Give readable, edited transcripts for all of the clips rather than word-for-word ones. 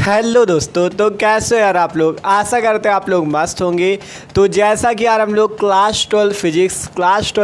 Hello दोस्तों, तो कैसे हो यार आप लोग। आशा करते हैं आप लोग मस्त होंगे। तो जैसा कि यार हम लोग क्लास 12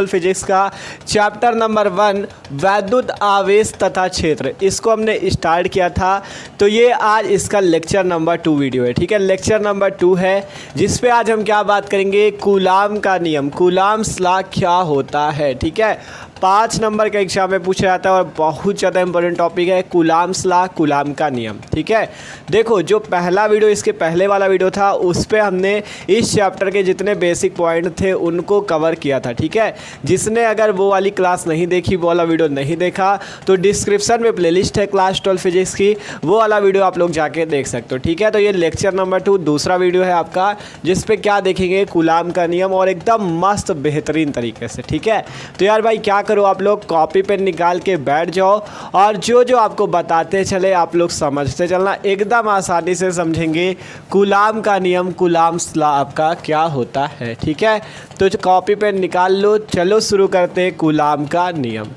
फिजिक्स का चैप्टर नंबर 1 वैद्युत आवेश तथा क्षेत्र इसको हमने स्टार्ट किया था। तो ये आज इसका लेक्चर नंबर 2 वीडियो है। ठीक है, लेक्चर नंबर 2 है जिस पे आज हम क्या बात करेंगे, कूलाम का नियम, कूलाम्स लॉ क्या होता है। ठीक है, 5 नंबर का एग्जाम में पूछा जाता है और बहुत ज़्यादा इंपॉर्टेंट टॉपिक है कूलाम्स लॉ, कूलाम का नियम। ठीक है, देखो जो पहला वीडियो इसके पहले वाला वीडियो था उस पे हमने इस चैप्टर के जितने बेसिक पॉइंट थे उनको कवर किया था। ठीक है, जिसने अगर वो वाली क्लास नहीं देखी, वो वाला वीडियो नहीं देखा, तो डिस्क्रिप्शन में प्लेलिस्ट है क्लास 12 फिजिक्स की, वो वाला वीडियो आप लोग जाके देख सकते हो। ठीक है, तो ये लेक्चर नंबर 2 दूसरा वीडियो है आपका, जिस पे क्या देखेंगे, कूलाम का नियम, और एकदम मस्त बेहतरीन तरीके से। ठीक है, तो यार भाई क्या करो, आप लोग कॉपी पेन निकाल के बैठ जाओ और जो जो आपको बताते चले आप लोग समझते चलना, एकदम आसानी से समझेंगे कूलाम का नियम, कूलाम्स लॉ आपका क्या होता है। ठीक है, तो कॉपी पेन निकाल लो, चलो शुरू करते हैं कूलाम का नियम।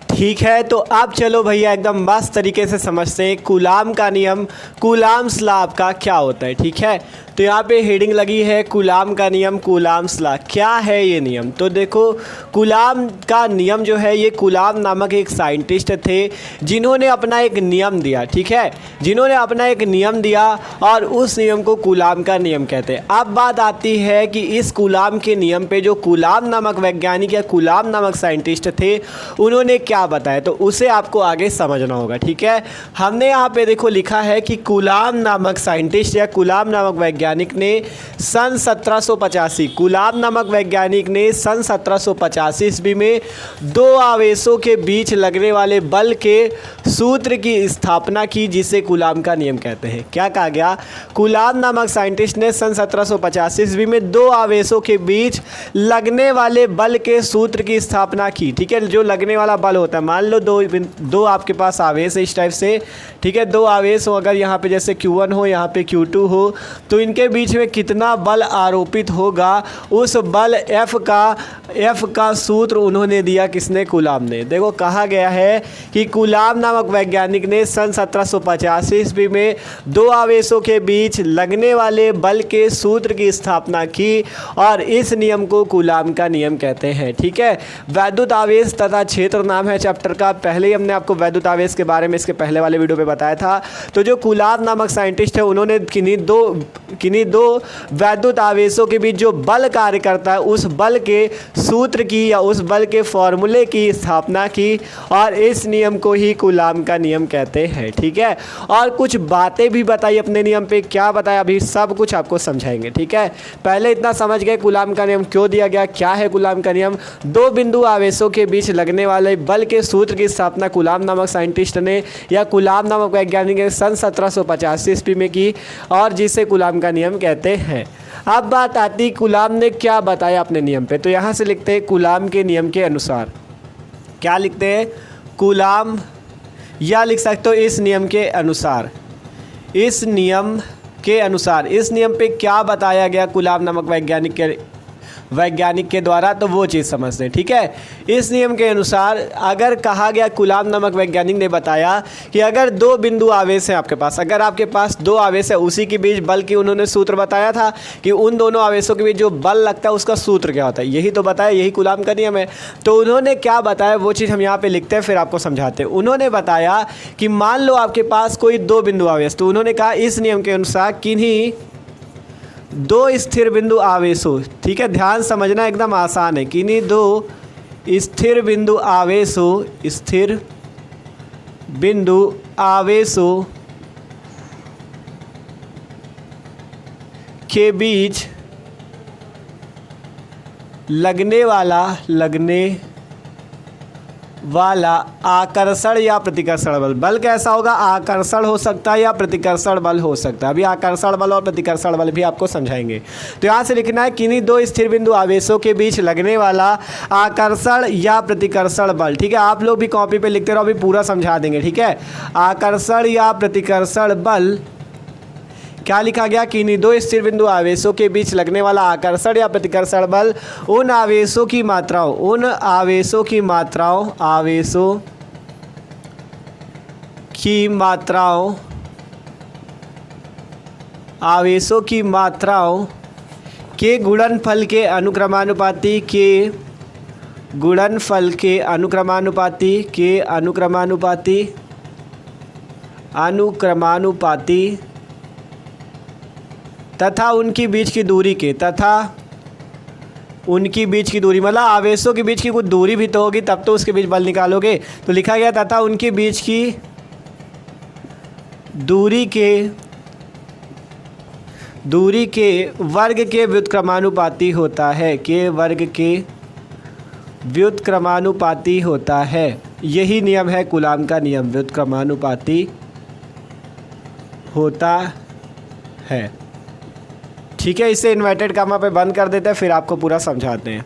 ठीक है, तो अब चलो भैया एकदम मस्त तरीके से समझते हैं कूलाम का नियम, कूलाम्स लॉ आपका क्या होता है। ठीक है, तो यहाँ पे हेडिंग लगी है कूलाम का नियम, कूलाम्स लॉ। क्या है ये नियम, तो देखो कूलाम का नियम जो है, ये कूलाम नामक एक साइंटिस्ट थे जिन्होंने अपना एक नियम दिया। ठीक है, जिन्होंने अपना एक नियम दिया और उस नियम को कूलाम का नियम कहते हैं। अब बात आती है कि इस कूलाम के नियम पे जो कूलाम नामक वैज्ञानिक या कूलाम नामक साइंटिस्ट थे उन्होंने क्या बताया, तो उसे आपको आगे समझना होगा। ठीक है, हमने यहाँ पे देखो लिखा है कि कूलाम नामक साइंटिस्ट या कूलाम नामक वैज्ञानिक ने सन 1785, कूलाम नामक वैज्ञानिक ने सन 1785 ईस्वी में दो आवेशों के बीच लगने वाले बल के सूत्र की स्थापना की, जिसे कूलाम का नियम कहते हैं। क्या कहा गया, कूलाम नामक साइंटिस्ट ने सन 1785 ईस्वी में दो आवेशों के बीच लगने वाले बल के सूत्र की स्थापना की। ठीक है, जो लगने वाला बल होता है, मान लो दो आपके पास आवेश है इस टाइप से। ठीक है, दो आवेश हो, अगर यहाँ पे जैसे Q1 हो, यहाँ पे Q2 हो, तो इनके बीच में कितना बल आरोपित होगा, उस बल F का सूत्र उन्होंने दिया, किसने, कूलाम ने। देखो कहा गया है कि कूलाम नामक वैज्ञानिक ने सन 1785 ईस्वी में दो आवेशों के बीच लगने वाले बल के सूत्र की स्थापना की और इस नियम को कूलाम का नियम कहते हैं। ठीक है, वैद्युत आवेश तथा क्षेत्र नाम है चैप्टर का। पहले ही हमने आपको वैद्युत आवेश के बारे में इसके पहले वाले वीडियो पे बताया था। तो जो कूलाम नामक साइंटिस्ट है उन्होंने किन्हीं दो वैद्युत आवेशों के बीच जो बल कार्य करता है उस बल के सूत्र की या उस बल के फॉर्मूले की स्थापना की और इस नियम को ही कूलाम का नियम कहते हैं। ठीक है, और कुछ बातें भी बताई अपने नियम पे, क्या बताया अभी सब कुछ आपको समझाएंगे। ठीक है, पहले इतना समझ गए कूलाम का नियम क्यों दिया गया, क्या है कूलाम का नियम। दो बिंदु आवेशों के बीच लगने वाले बल के सूत्र की स्थापना कूलाम नामक साइंटिस्ट ने या कूलाम नामक वैज्ञानिक ने सन 1785 ईस्वी में की और जिसे कूलाम का नियम कहते हैं। अब बात आती कूलाम ने क्या बताया अपने नियम पे, तो यहाँ से लिखते हैं कूलाम के नियम के अनुसार। क्या लिखते हैं, कूलाम, या लिख सकते हो इस नियम के अनुसार। इस नियम के अनुसार, इस नियम पे क्या बताया गया कूलाम नामक वैज्ञानिक के द्वारा, तो वो चीज़ समझते हैं। ठीक है, इस नियम के अनुसार अगर कहा गया, कूलाम नामक वैज्ञानिक ने बताया कि अगर दो बिंदु आवेश हैं आपके पास, अगर आपके पास दो आवेश है, उसी के बीच बल की उन्होंने सूत्र बताया था कि उन दोनों आवेशों के बीच जो बल लगता है उसका सूत्र क्या होता है, यही तो बताया, यही कूलाम का नियम है। तो उन्होंने क्या बताया वो चीज़ हम यहाँ पर लिखते हैं, फिर आपको समझाते हैं। उन्होंने बताया कि मान लो आपके पास कोई दो बिंदु आवेश, तो उन्होंने कहा इस नियम के अनुसार किन्हीं दो स्थिर बिंदु आवेशों, ठीक है, ध्यान समझना एकदम आसान है, किन्हीं दो स्थिर बिंदु आवेशों, स्थिर बिंदु आवेशों के बीच लगने वाला आकर्षण या प्रतिकर्षण बल, बल कैसा होगा, आकर्षण हो सकता है या प्रतिकर्षण बल हो सकता है। अभी आकर्षण बल और प्रतिकर्षण बल भी आपको समझाएंगे। तो यहाँ से लिखना है किन्हीं दो स्थिर बिंदु आवेशों के बीच लगने वाला आकर्षण या प्रतिकर्षण बल। ठीक है, आप लोग भी कॉपी पे लिखते रहो, अभी पूरा समझा देंगे। ठीक है, आकर्षण या प्रतिकर्षण बल, क्या लिखा गया, किन्हीं दो स्थिर बिंदु आवेशों के बीच लगने वाला आकर्षण या प्रतिकर्षण बल उन आवेशों की मात्राओं की मात्राओं आवेशों की मात्राओं के गुणनफल के अनुक्रमानुपाती तथा उनकी बीच की दूरी मतलब आवेशों के बीच की कुछ दूरी भी तो होगी, तब तो उसके बीच बल निकालोगे। तो लिखा गया तथा उनके बीच की दूरी के वर्ग के व्युत्क्रमानुपाती होता है, के वर्ग के व्युत्क्रमानुपाती होता है। यही नियम है कूलाम का नियम, व्युत्क्रमानुपाती होता है। ठीक है, इसे इन्वर्टेड कामा पे बंद कर देते हैं, फिर आपको पूरा समझाते हैं।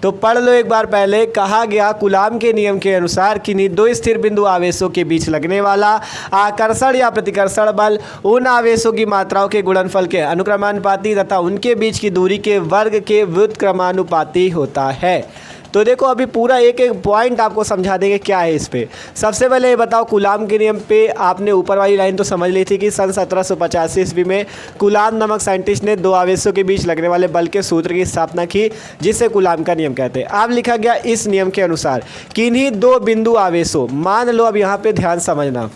तो पढ़ लो एक बार। पहले कहा गया कूलाम के नियम के अनुसार किन्हीं दो स्थिर बिंदु आवेशों के बीच लगने वाला आकर्षण या प्रतिकर्षण बल उन आवेशों की मात्राओं के गुणनफल के अनुक्रमानुपाती तथा उनके बीच की दूरी के वर्ग के व्युत्क्रमानुपाती होता है। तो देखो अभी पूरा एक एक पॉइंट आपको समझा देंगे क्या है इस पे। सबसे पहले ये बताओ, कूलाम के नियम पे आपने ऊपर वाली लाइन तो समझ ली थी कि सन 1785 ईस्वी में कूलाम नामक साइंटिस्ट ने दो आवेशों के बीच लगने वाले बल के सूत्र की स्थापना की, जिसे कूलाम का नियम कहते हैं। अब लिखा गया इस नियम के अनुसार किन्हीं दो बिंदु आवेशों, मान लो, अब यहाँ पे ध्यान समझना,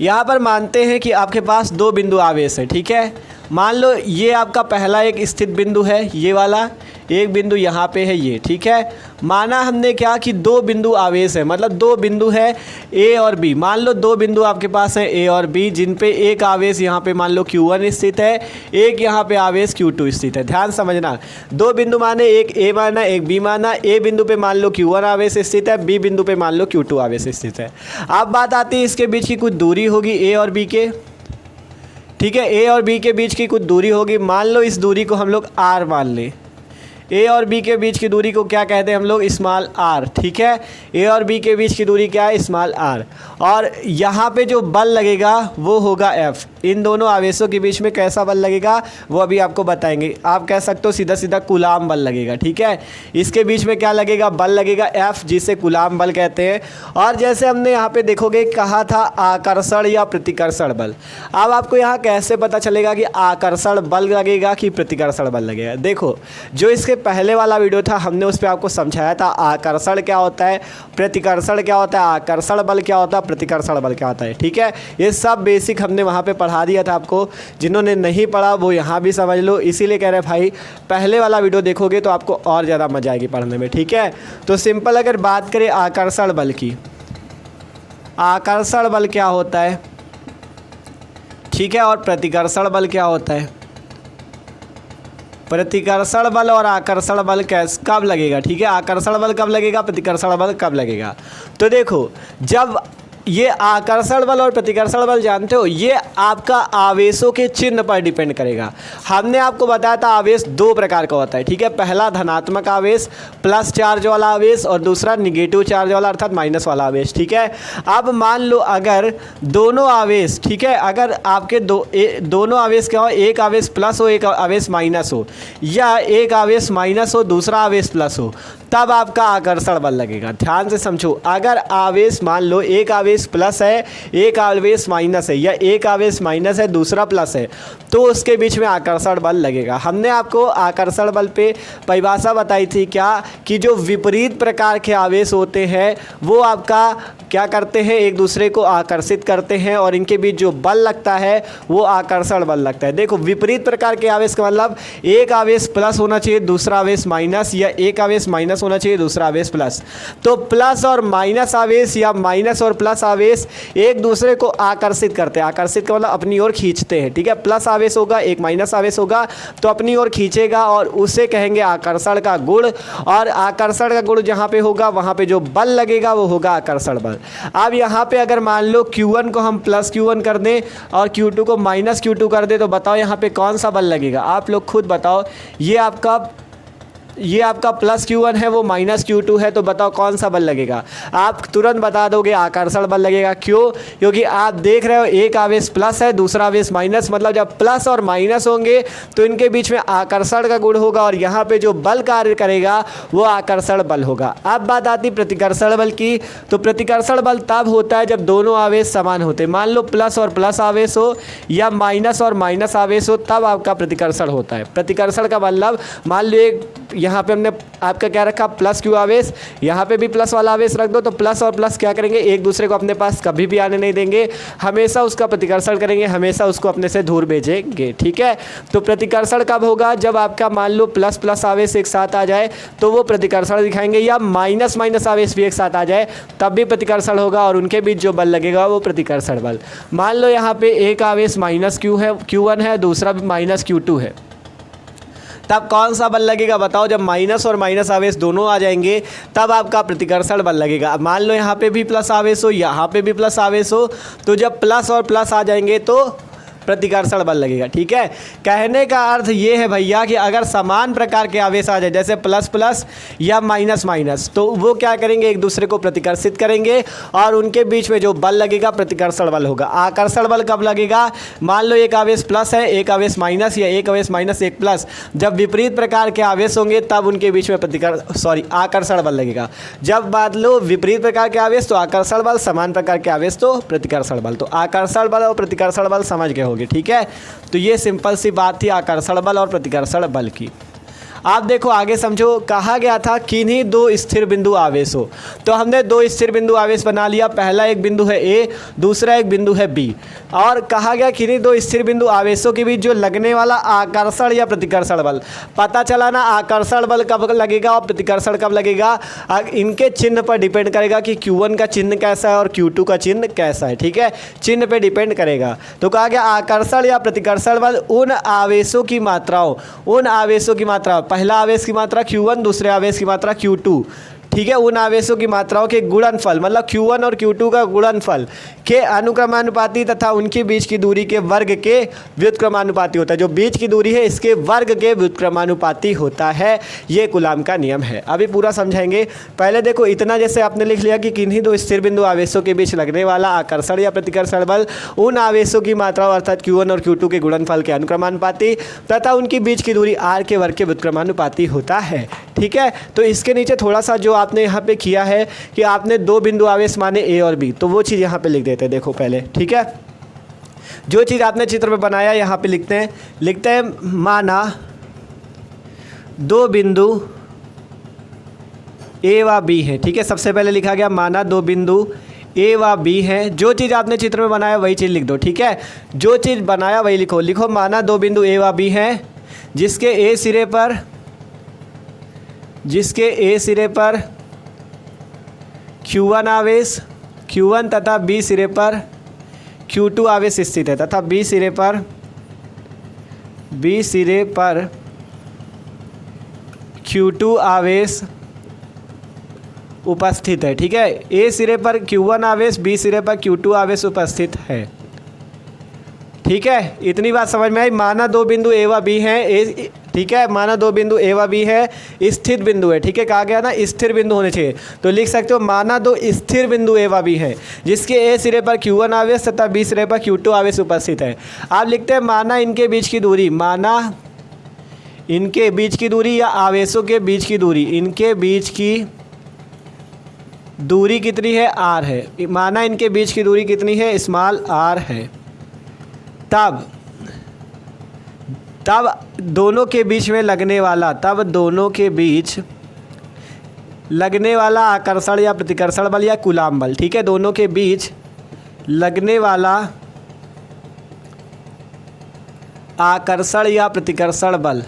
यहाँ पर मानते हैं कि आपके पास दो बिंदु आवेश है। ठीक है, मान लो ये आपका पहला एक स्थित बिंदु है, ये वाला एक बिंदु यहाँ पे है ये। ठीक है, माना हमने क्या कि दो बिंदु आवेश है, मतलब दो बिंदु है ए और बी। मान लो दो बिंदु आपके पास है ए और बी, जिन पे एक आवेश यहाँ पे मान लो Q1 स्थित है, एक यहाँ पे आवेश Q2 स्थित है। ध्यान समझना, दो बिंदु माने एक ए माना एक बी माना। ए बिंदु पे मान लो Q1 आवेश स्थित है, बी बिंदु पे मान लो Q2 आवेश स्थित है। अब बात आती है इसके बीच की कुछ दूरी होगी ए और बी के। ठीक है, ए और बी के बीच की कुछ दूरी होगी, मान लो इस दूरी को हम लोग R मान लें। ए और बी के बीच की दूरी को क्या कहते हैं हम लोग, स्मॉल आर। ठीक है, ए और बी के बीच की दूरी क्या है, स्मॉल आर। और यहाँ पे जो बल लगेगा वो होगा एफ। इन दोनों आवेशों के बीच में कैसा बल लगेगा वो अभी आपको बताएंगे। आप कह सकते हो सीधा सीधा कूलाम बल लगेगा। ठीक है, इसके बीच में क्या लगेगा, बल लगेगा एफ, जिसे कूलाम बल कहते हैं। और जैसे हमने यहाँ पे देखोगे कहा था आकर्षण या प्रतिकर्षण बल। अब आपको यहाँ कैसे पता चलेगा कि आकर्षण बल लगेगा कि प्रतिकर्षण बल लगेगा। देखो, जो इसके पहले वाला वीडियो था हमने उस पर आपको समझाया था आकर्षण क्या होता है, प्रतिकर्षण क्या होता है, आकर्षण बल क्या होता है, प्रतिकर्षण बल क्या होता है। ठीक है, ये सब बेसिक हमने वहाँ पे पढ़ा दिया था आपको। जिन्होंने नहीं पढ़ा वो यहाँ भी समझ लो, इसीलिए कह रहे भाई पहले वाला वीडियो देखोगे तो आपको और ज़्यादा मजा आएगी पढ़ने में। ठीक है, तो सिंपल अगर बात करें आकर्षण बल की, आकर्षण बल क्या होता है, ठीक है, और प्रतिकर्षण बल क्या होता है। प्रतिकर्षण बल और आकर्षण बल कब लगेगा, ठीक है, आकर्षण बल कब लगेगा, प्रतिकर्षण बल कब लगेगा। तो देखो, जब ये आकर्षण बल और प्रतिकर्षण बल जानते हो, ये आपका आवेशों के चिन्ह पर डिपेंड करेगा। हमने आपको बताया था आवेश दो प्रकार का होता है। ठीक है, पहला धनात्मक आवेश प्लस चार्ज वाला आवेश और दूसरा निगेटिव चार्ज वाला अर्थात माइनस वाला आवेश। ठीक है, अब मान लो अगर दोनों आवेश, ठीक है, अगर आपके दोनों आवेश क्या हो, एक आवेश प्लस हो एक आवेश माइनस हो, या एक आवेश माइनस हो दूसरा आवेश प्लस हो, तब आपका आकर्षण बल लगेगा। ध्यान से समझो, अगर आवेश मान लो एक आवेश प्लस है एक आवेश माइनस है, या एक आवेश माइनस है दूसरा प्लस है, तो उसके बीच में आकर्षण बल लगेगा। हमने आपको आकर्षण बल पे परिभाषा बताई थी क्या, कि जो विपरीत प्रकार के आवेश होते हैं वो आपका क्या करते हैं, एक दूसरे को आकर्षित करते हैं और इनके बीच जो बल लगता है वो आकर्षण बल लगता है। देखो, विपरीत प्रकार के आवेश का मतलब एक आवेश प्लस होना चाहिए दूसरा आवेश माइनस, या एक आवेश माइनस होना चाहिए दूसरा आवेश प्लस। तो प्लस और माइनस आवेश या माइनस और प्लस आवेश एक दूसरे को आकर्षित करते हैं। आकर्षित का मतलब अपनी ओर खींचते हैं। ठीक है, प्लस आवेश होगा एक माइनस आवेश होगा तो अपनी ओर खींचेगा और उसे कहेंगे आकर्षण का गुण। और आकर्षण का गुण जहाँ पे होगा वहाँ पे जो बल लगेगा वो होगा आकर्षण बल। अब यहाँ पे अगर मान लो Q1 को हम प्लस Q1 कर दें और Q2 को माइनस Q2 कर दें, तो बताओ यहाँ पे कौन सा बल लगेगा, आप लोग खुद बताओ। ये आपका ये आपका प्लस Q1 है, वो माइनस Q2 है, तो बताओ कौन सा बल लगेगा? आप तुरंत बता दोगे आकर्षण बल लगेगा। क्यों? क्योंकि आप देख रहे हो एक आवेश प्लस है, दूसरा आवेश माइनस, मतलब जब प्लस और माइनस होंगे तो इनके बीच में आकर्षण का गुण होगा और यहाँ पे जो बल कार्य करेगा वो आकर्षण बल होगा। अब बात आती प्रतिकर्षण बल की। तो प्रतिकर्षण बल तब होता है जब दोनों आवेश समान होते हैं। मान लो प्लस और प्लस आवेश हो या माइनस और माइनस आवेश हो, तब आपका प्रतिकर्षण होता है। प्रतिकर्षण का मतलब, मान लो एक यहाँ पे हमने आपका क्या रखा, प्लस Q आवेश, यहाँ पे भी प्लस वाला आवेश रख दो, तो प्लस और प्लस क्या करेंगे, एक दूसरे को अपने पास कभी भी आने नहीं देंगे, हमेशा उसका प्रतिकर्षण करेंगे, हमेशा उसको अपने से दूर भेजेंगे। ठीक है, तो प्रतिकर्षण कब होगा? जब आपका मान लो प्लस प्लस आवेश एक साथ आ जाए तो वो प्रतिकर्षण दिखाएंगे, या माइनस माइनस आवेश भी एक साथ आ जाए तब भी प्रतिकर्षण होगा, और उनके बीच जो बल लगेगा वो प्रतिकर्षण बल। मान लो यहाँ पे एक आवेश माइनस Q1 है, दूसरा भी माइनस Q2 है, तब कौन सा बल लगेगा बताओ? जब माइनस और माइनस आवेश दोनों आ जाएंगे तब आपका प्रतिकर्षण बल लगेगा। अब मान लो यहाँ पे भी प्लस आवेश हो, यहाँ पे भी प्लस आवेश हो, तो जब प्लस और प्लस आ जाएंगे तो प्रतिकर्षण बल लगेगा। ठीक है, कहने का अर्थ ये है भैया कि अगर समान प्रकार के आवेश आ जाए, जैसे प्लस प्लस या माइनस माइनस, तो वो क्या करेंगे, एक दूसरे को प्रतिकर्षित करेंगे और उनके बीच में जो बल लगेगा प्रतिकर्षण बल होगा। आकर्षण बल कब लगेगा? मान लो एक आवेश प्लस है, एक आवेश माइनस, या एक आवेश माइनस एक प्लस, जब विपरीत प्रकार के आवेश होंगे तब उनके बीच में आकर्षण बल लगेगा। जब मान लो विपरीत प्रकार के आवेश तो आकर्षण बल, समान प्रकार के आवेश तो प्रतिकर्षण बल। तो आकर्षण बल और प्रतिकर्षण बल समझ गए होगे। ठीक है, तो ये सिंपल सी बात थी आकर्षण बल और प्रतिकर्षण बल की। आप देखो आगे समझो, कहा गया था किन्हीं दो स्थिर बिंदु आवेश हो, तो हमने दो स्थिर बिंदु आवेश बना लिया। पहला एक बिंदु है A, दूसरा एक बिंदु है B, और कहा गया किन्हीं दो स्थिर बिंदु आवेशों के बीच जो लगने वाला आकर्षण या प्रतिकर्षण बल, पता चला ना आकर्षण बल कब लगेगा और प्रतिकर्षण कब लगेगा? इनके चिन्ह पर डिपेंड करेगा कि Q1 का चिन्ह कैसा है और Q2 का चिन्ह कैसा है। ठीक है, चिन्ह पे डिपेंड करेगा। तो कहा गया आकर्षण या प्रतिकर्षण बल उन आवेशों की मात्राओं, पहला आवेश की मात्रा Q1, दूसरे आवेश की मात्रा Q2, ठीक है, उन आवेशों की मात्राओं के गुणनफल, मतलब Q1 और Q2 का गुणनफल के अनुक्रमानुपाती तथा उनके बीच की दूरी के वर्ग के व्युत्क्रमानुपाती होता है। जो बीच की दूरी है इसके वर्ग के व्युत्क्रमानुपाती होता है। ये कूलाम का नियम है। अभी पूरा समझाएंगे। पहले देखो इतना जैसे आपने लिख लिया कि किन्हीं दो स्थिर बिंदु आवेशों के बीच लगने वाला आकर्षण या प्रतिकर्षण बल उन आवेशों की मात्राओं अर्थात Q1 और Q2 के गुणनफल के अनुक्रमानुपाती तथा उनकी बीच की दूरी r के वर्ग के व्युत्क्रमानुपाती होता है। ठीक है, तो इसके नीचे थोड़ा सा जो आपने यहाँ पे किया है कि आपने दो बिंदु आवेश माने A और B, तो वो चीज़ यहाँ पे लिख देते हैं। देखो पहले, ठीक है, जो चीज़ आपने चित्र में बनाया यहाँ पे लिखते हैं माना दो बिंदु A व B है। ठीक है, सबसे पहले लिखा गया माना दो बिंदु A व B है। जो चीज़ आपने चित्र में बनाया वही चीज़ लिख दो। ठीक है, जो चीज़ बनाया वही लिखो माना दो बिंदु A व B है जिसके A सिरे पर Q1 आवेश Q1 तथा B सिरे पर Q2 आवेश स्थित है तथा B सिरे पर Q2 आवेश उपस्थित है। ठीक है, A सिरे पर Q1 आवेश, B सिरे पर Q2 आवेश उपस्थित है। ठीक है, इतनी बात समझ में आई। माना दो बिंदु A व B हैं, ठीक है, माना दो बिंदु A व B है, स्थिर बिंदु है। ठीक है, कहा गया ना स्थिर बिंदु होने चाहिए, तो लिख सकते हो माना दो स्थिर बिंदु A व B है जिसके A सिरे पर Q1 आवेश तथा B सिरे पर Q2 आवेश उपस्थित है। आप लिखते हैं माना इनके बीच की दूरी, माना इनके बीच की दूरी या आवेशों के बीच की दूरी, इनके बीच की दूरी कितनी है? R है। माना इनके बीच की दूरी कितनी है? स्मॉल r है। तब दोनों के बीच में लगने वाला आकर्षण या प्रतिकर्षण बल या कूलाम बल, ठीक है, दोनों के बीच लगने वाला आकर्षण या प्रतिकर्षण बल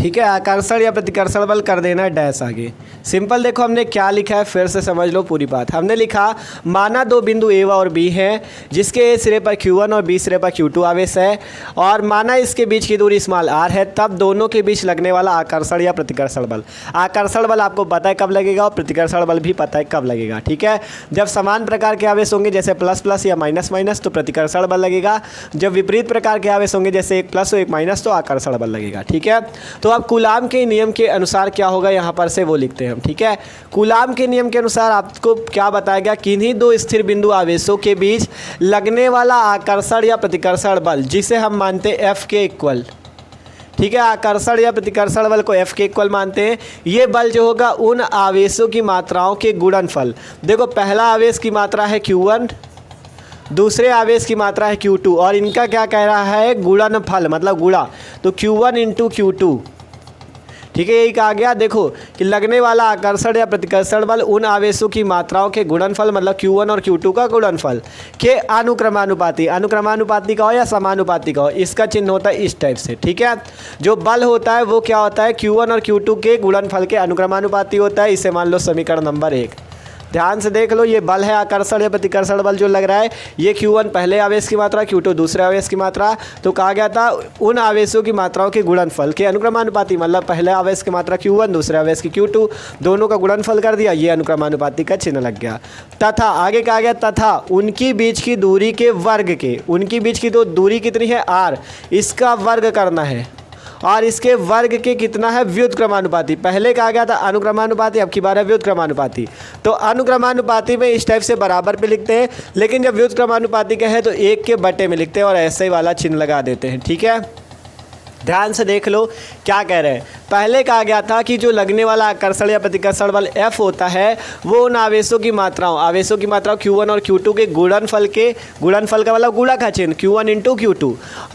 ठीक है, आकर्षण या प्रतिकर्षण बल कर देना डैश आगे। सिंपल देखो हमने क्या लिखा है, फिर से समझ लो पूरी बात। हमने लिखा माना दो बिंदु ए और बी हैं जिसके ए सिरे पर Q1 और बी सिरे पर Q2 आवेश है और माना इसके बीच की दूरी स्मॉल r है, तब दोनों के बीच लगने वाला आकर्षण या प्रतिकर्षण बल। आकर्षण बल आपको पता है कब लगेगा और प्रतिकर्षण बल भी पता है कब लगेगा। ठीक है, जब समान प्रकार के आवेश होंगे जैसे प्लस प्लस या माइनस माइनस तो प्रतिकर्षण बल लगेगा, जब विपरीत प्रकार के आवेश होंगे जैसे एक प्लस और एक माइनस तो आकर्षण बल लगेगा। ठीक है, तो अब कूलाम के नियम के अनुसार क्या होगा यहाँ पर से वो लिखते हैं हम। ठीक है, कूलाम के नियम के अनुसार आपको क्या बताया गया, किन्हीं दो स्थिर बिंदु आवेशों के बीच लगने वाला आकर्षण या प्रतिकर्षण बल जिसे हम मानते हैं एफ के इक्वल। ठीक है, आकर्षण या प्रतिकर्षण बल को एफ के इक्वल मानते हैं। ये बल जो होगा उन आवेशों की मात्राओं के गुणनफल। देखो पहला आवेश की मात्रा है Q1, दूसरे आवेश की मात्रा है Q2 और इनका क्या कह रहा है, गुणनफल मतलब गुणा, तो Q1 इंटू Q2। ठीक है, यही कहा गया देखो कि लगने वाला आकर्षण या प्रतिकर्षण बल उन आवेशों की मात्राओं के गुणनफल मतलब Q1 और Q2 का गुणनफल के अनुक्रमानुपाती। अनुक्रमानुपाती का हो या समानुपाती का हो, इसका चिन्ह होता है इस टाइप से। ठीक है, जो बल होता है वो क्या होता है, Q1 और Q2 के गुणनफल के अनुक्रमानुपाती होता है। इसे मान लो समीकरण नंबर 1। ध्यान से देख लो, ये बल है आकर्षण या प्रतिकर्षण बल जो लग रहा है, ये Q1 पहले आवेश की मात्रा, Q2 दूसरे आवेश की मात्रा। तो कहा गया था उन आवेशों की मात्राओं के गुणनफल के अनुक्रमानुपाती मतलब पहले आवेश की मात्रा Q1 दूसरे आवेश की Q2, दोनों का गुणनफल कर दिया, ये अनुक्रमानुपाती का चिन्ह लग गया। तथा आगे कहा गया तथा उनकी बीच की दूरी के वर्ग के, उनकी बीच की तो दूरी कितनी है r, इसका वर्ग करना है और इसके वर्ग के कितना है, व्युत्क्रमानुपाती। पहले कहा गया था अनुक्रमानुपाती, अब की बार है व्युत्क्रमानुपाती। तो अनुक्रमानुपाती में इस टाइप से बराबर पे लिखते हैं, लेकिन जब व्युत्क्रमानुपाती का है तो 1 के बटे में लिखते हैं और ऐसे ही वाला चिन्ह लगा देते हैं। ठीक है, ध्यान से देख लो क्या कह रहे हैं। पहले कहा गया था कि जो लगने वाला आकर्षण या प्रतिकर्षण बल F होता है वो उन आवेशों की मात्राओं Q1 और Q2 के गुणनफल का मतलब गुणा का चिन्ह Q1 इंटू Q2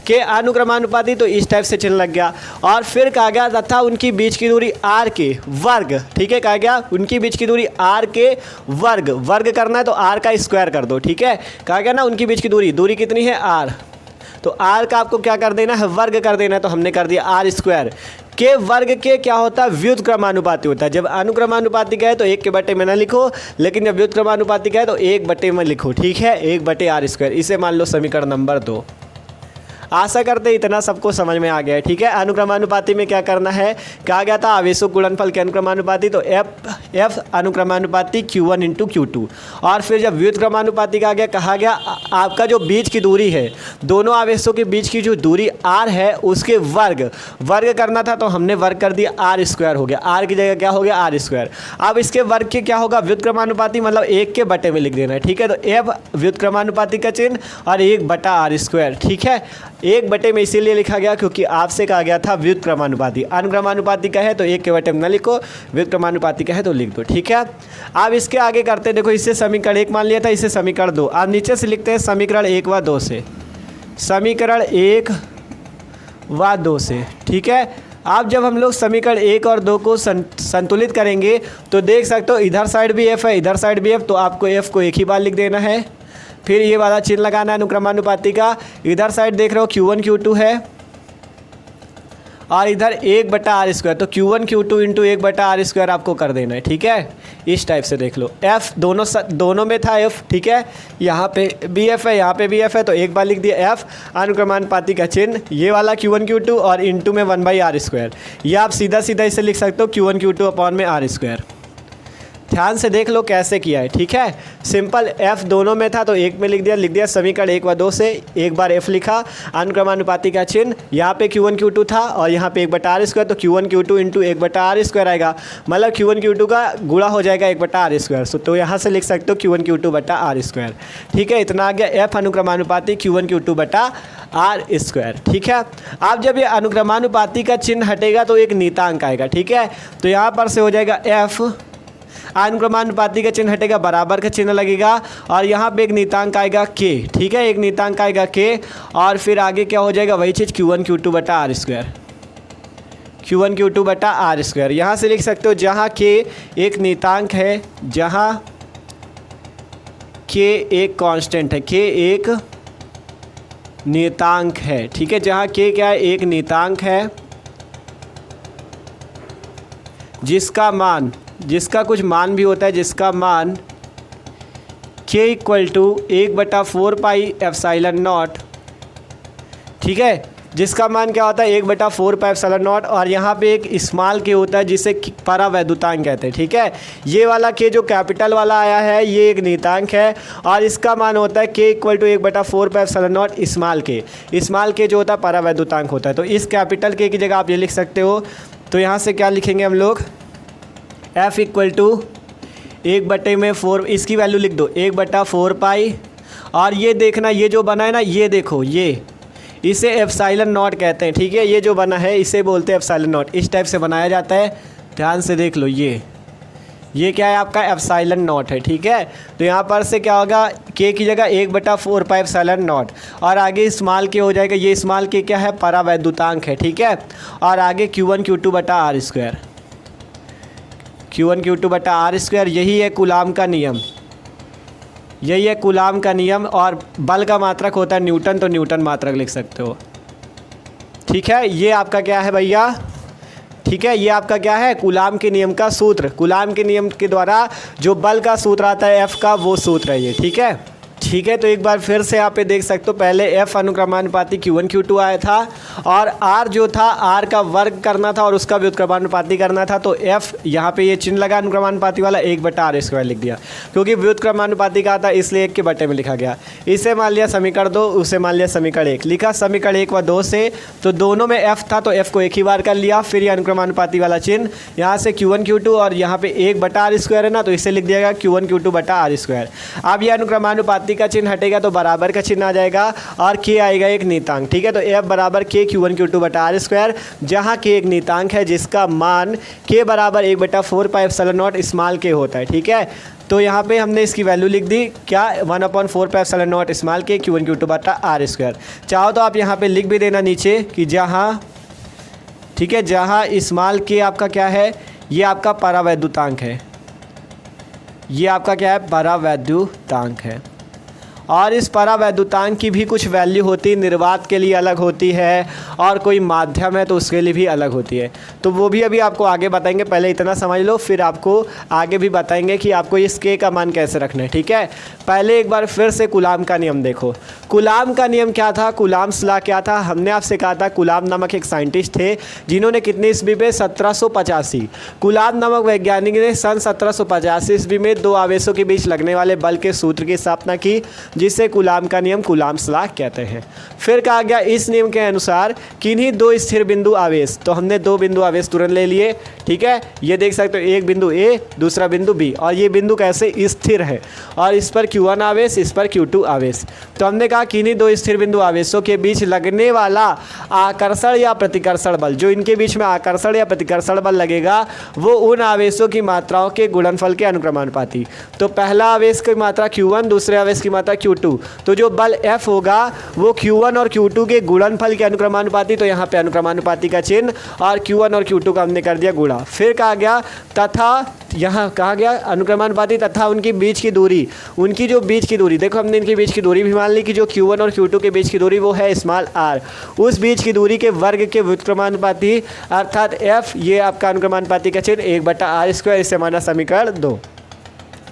के अनुक्रमानुपाती, तो इस टाइप से चिन्ह लग गया। और फिर कहा गया तथा उनकी बीच की दूरी r के वर्ग। ठीक है, कहा गया उनकी बीच की दूरी r के वर्ग करना है तो r का स्क्वायर कर दो। ठीक है, कहा गया ना उनकी बीच की दूरी कितनी है r, तो r का आपको क्या कर देना है, वर्ग कर देना है, तो हमने कर दिया r स्क्वायर के वर्ग के क्या होता है, व्युत्क्रमानुपाती होता है। जब अनुक्रमानुपाती का है तो 1 के बटे में ना लिखो, लेकिन जब व्युत्क्रमानुपाती का है तो 1 बटे में लिखो। ठीक है, 1 बटे r स्क्वायर, इसे मान लो समीकरण नंबर 2। आशा करते इतना सबको समझ में आ गया है। ठीक है, अनुक्रमानुपाती में क्या करना है, कहा गया था आवेशों गुणनफल के अनुक्रमानुपाती, तो एफ अनुक्रमानुपाती Q1 इंटू Q2। और फिर जब व्युत्क्रमानुपाती का कहा गया आपका जो बीच की दूरी है, दोनों आवेशों के बीच की जो दूरी r है उसके वर्ग करना था, तो हमने वर्ग कर दिया, r स्क्वायर हो गया, r की जगह क्या हो गया, r स्क्वायर। अब इसके वर्ग के क्या होगा, व्युत्क्रमानुपाती मतलब 1 के बटे में लिख देना है। ठीक है, तो एफ व्युत्क्रमानुपाती का चिन्ह और 1 बटा r स्क्वायर। ठीक है, 1 बटे में इसीलिए लिखा गया क्योंकि आपसे कहा गया था व्युत्क्रमानुपाती। अनुक्रमानुपाती का है तो 1 के बटे में न लिखो, व्युत्क्रमानुपाती का है तो लिख दो। ठीक है, अब इसके आगे करते, देखो इसे समीकरण 1 मान लिया था, इसे समीकरण 2। अब नीचे से लिखते हैं समीकरण 1 व 2 से, समीकरण 1 व 2 से। ठीक है, अब जब हम लोग समीकरण 1 और 2 को संतुलित करेंगे तो देख सकते हो इधर साइड भी f है, इधर साइड भी f, तो आपको f को एक ही बार लिख देना है। फिर ये वाला चिन्ह लगाना है अनुक्रमानुपाती का, इधर साइड देख रहे हो Q1 Q2 है और इधर 1 बटा r स्क्वायर, तो Q1 Q2 इंटू 1 बटा r स्क्वायर आपको कर देना है। ठीक है, इस टाइप से देख लो, f दोनों में था f। ठीक है, यहाँ पे भी f है, यहाँ पे भी f है, तो एक बार लिख दिया f अनुक्रमानुपाती का चिन्ह, ये वाला Q1 Q2 और इंटू में 1/r स्क्वायर। ये आप सीधा इसे लिख सकते हो Q1 Q2 अपॉन में r स्क्वायर। ध्यान से देख लो कैसे किया है। ठीक है, सिंपल f दोनों में था तो 1 में लिख दिया समीकरण 1 व 2 से, एक बार f लिखा, अनुक्रमानुपाती का चिन्ह, यहाँ पे Q1 Q2 था और यहाँ पे 1 बटा r स्क्वायर, तो Q1 Q2 इंटू 1 बटा r स्क्वायर आएगा, मतलब Q1 Q2 का गुणा हो जाएगा 1 बटा r स्क्वायर, तो यहाँ से लिख सकते हो Q1 Q2 बटा r स्क्वायर। ठीक है, इतना आ गया f अनुक्रमानुपाती Q1 Q2 बटा r स्क्वायर। ठीक है, अब जब ये अनुक्रमानुपाती का चिन्ह हटेगा तो एक नीतांक आएगा। ठीक है, तो यहाँ पर से हो जाएगा f, अनुक्रमानुपाती का चिन्ह हटेगा, बराबर का चिन्ह लगेगा और यहाँ पे एक नीतांक आएगा k। ठीक है, एक नीतांक आएगा k और फिर आगे क्या हो जाएगा, वही चीज़ Q1 Q2 बटा r स्क्वायर, Q1 Q2 बटा r स्क्वायर। यहाँ से लिख सकते हो जहाँ k एक नीतांक है, जहाँ k एक कांस्टेंट है, k एक नियतांक है। ठीक है, जहाँ k क्या है, एक नियतांक है जिसका कुछ मान भी होता है, जिसका मान k equal to 1/4 pi epsilon nought, ठीक है, जिसका मान क्या होता है 1/4 पाई एप्सिलॉन नॉट, और यहाँ पे एक स्मॉल के होता है जिसे परावैद्युतांक कहते हैं, ठीक है। ये वाला के जो कैपिटल वाला आया है ये एक नियतांक है और इसका मान होता है k equal to 1/4 pi epsilon nought small के जो होता है परावैद्युतांक होता है। तो इस कैपिटल के की जगह आप ये लिख सकते हो। तो यहाँ से क्या लिखेंगे हम लोग, f इक्वल टू 1/4, इसकी वैल्यू लिख दो 1/4 पाई, और ये देखना ये जो बना है ना, ये देखो ये इसे एप्सिलॉन नॉट कहते हैं, ठीक है। ये जो बना है इसे बोलते हैं एप्सिलॉन नॉट, इस टाइप से बनाया जाता है। ध्यान से देख लो, ये क्या है आपका एप्सिलॉन नॉट है, ठीक है। तो यहाँ पर से क्या होगा, के की जगह 1/4 पाई एप्सिलॉन नॉट, और आगे स्मॉल के हो जाएगा, ये स्मॉल के क्या है परावैद्युतांक है, ठीक है। और आगे Q1 Q2 बटा R स्क्वायर, Q1 Q2 बटा R स्क्वायर, यही है कूलाम का नियम, यही है कूलाम का नियम। और बल का मात्रक होता है न्यूटन, तो न्यूटन मात्रक लिख सकते हो, ठीक है। ये आपका क्या है भैया, ठीक है, ये आपका क्या है कूलाम के नियम का सूत्र, कूलाम के नियम के द्वारा जो बल का सूत्र आता है F का, वो सूत्र है ये, ठीक है। ठीक है, तो एक बार फिर से यहाँ पे देख सकते हो, पहले F अनुक्रमानुपाती Q1 Q2 आया था और R जो था R का वर्ग करना था और उसका व्युत्क्रमानुपाती करना था। तो F यहाँ पे ये चिन्ह लगा अनुक्रमानुपाती वाला, 1/R स्क्वायर लिख दिया, क्योंकि व्युत्क्रमानुपाती का था इसलिए 1 के बटे में लिखा गया। इसे मान लिया समीकरण 2, उसे मान लिया समीकरण 1, लिखा समीकरण 1 व 2 से, तो दोनों में F था तो F को एक ही बार कर लिया, फिर ये अनुक्रमानुपाती वाला चिन्ह यहाँ से Q1 Q2 और यहाँ पे 1/R स्क्वायर है ना, तो इसे लिख दिया गया Q1 Q2 बटा R स्क्वायर। अब ये अनुक्रमानुपाती का चिन्ह हटेगा तो बराबर का चिन्ह आ जाएगा और k आएगा एक नियतांक, ठीक है। तो F बराबर k Q1 Q2 बटा R स्क्वायर, जहाँ k एक नियतांक है जिसका मान k बराबर 1/4 pi epsilon nought small k होता है, ठीक है। तो यहाँ पे हमने इसकी वैल्यू लिख दी क्या, 1/4 pi epsilon nought small k Q1 Q2 बटा R स्क्वायर। चाहो तो आप यहाँ पे लिख भी देना नीचे कि जहाँ, ठीक है, जहाँ स्मॉल k आपका क्या है, ये आपका परावैद्युतांक है, ये आपका क्या है परावैद्युतांक है। और इस परावैद्युतांक की भी कुछ वैल्यू होती है, निर्वात के लिए अलग होती है और कोई माध्यम है तो उसके लिए भी अलग होती है। तो वो भी अभी आपको आगे बताएंगे, पहले इतना समझ लो फिर आपको आगे भी बताएंगे कि आपको इस के का मान कैसे रखना है, ठीक है। पहले एक बार फिर से कूलाम का नियम देखो। कूलाम का नियम क्या था, कूलाम्स लॉ क्या था, हमने आपसे कहा था कूलाम नामक एक साइंटिस्ट थे जिन्होंने कितनी ईस्वी में 1785, कूलाम नामक वैज्ञानिक ने सन 1785 ईस्वी में दो आवेशों के बीच लगने वाले बल के सूत्र की स्थापना की, जिसे कूलाम का नियम कूलाम्स लॉ कहते हैं। फिर कहा गया इस नियम के अनुसार किन्हीं दो स्थिर बिंदु आवेश, तो हमने दो बिंदु आवेश तुरंत ले लिए, ठीक है। ये देख सकते हो, एक बिंदु ए, दूसरा बिंदु बी, और ये बिंदु कैसे स्थिर है और इस पर Q1 आवेश, इस पर Q2 आवेश। तो हमने कहा किन्हीं दो स्थिर बिंदु आवेशों के बीच लगने वाला आकर्षण या प्रतिकर्षण बल, जो इनके बीच में आकर्षण या प्रतिकर्षण बल लगेगा वो उन आवेशों की मात्राओं के गुणनफल के अनुक्रमानुपाती। तो पहला आवेश की मात्रा Q1, दूसरे आवेश की मात्रा Q2, तो जो बल F होगा वो Q1 और Q2 के गुणनफल के अनुक्रमानुपाती। तो यहाँ पे अनुक्रमानुपाती का चिन्ह और Q1 और Q2 का हमने कर दिया गुणा। फिर कहा गया तथा, यहाँ कहा गया अनुक्रमानुपाती तथा उनकी बीच की दूरी, उनकी जो बीच की दूरी, देखो हमने इनके बीच की दूरी भी मान ली कि जो Q1 और Q2 के बीच की दूरी वो है स्मॉल r, उस बीच की दूरी के वर्ग के व्युत्क्रमानुपाती अर्थात F, ये आपका अनुक्रमानुपाती का चिन्ह 1/R स्क्वायर, इसे माना समीकरण 2,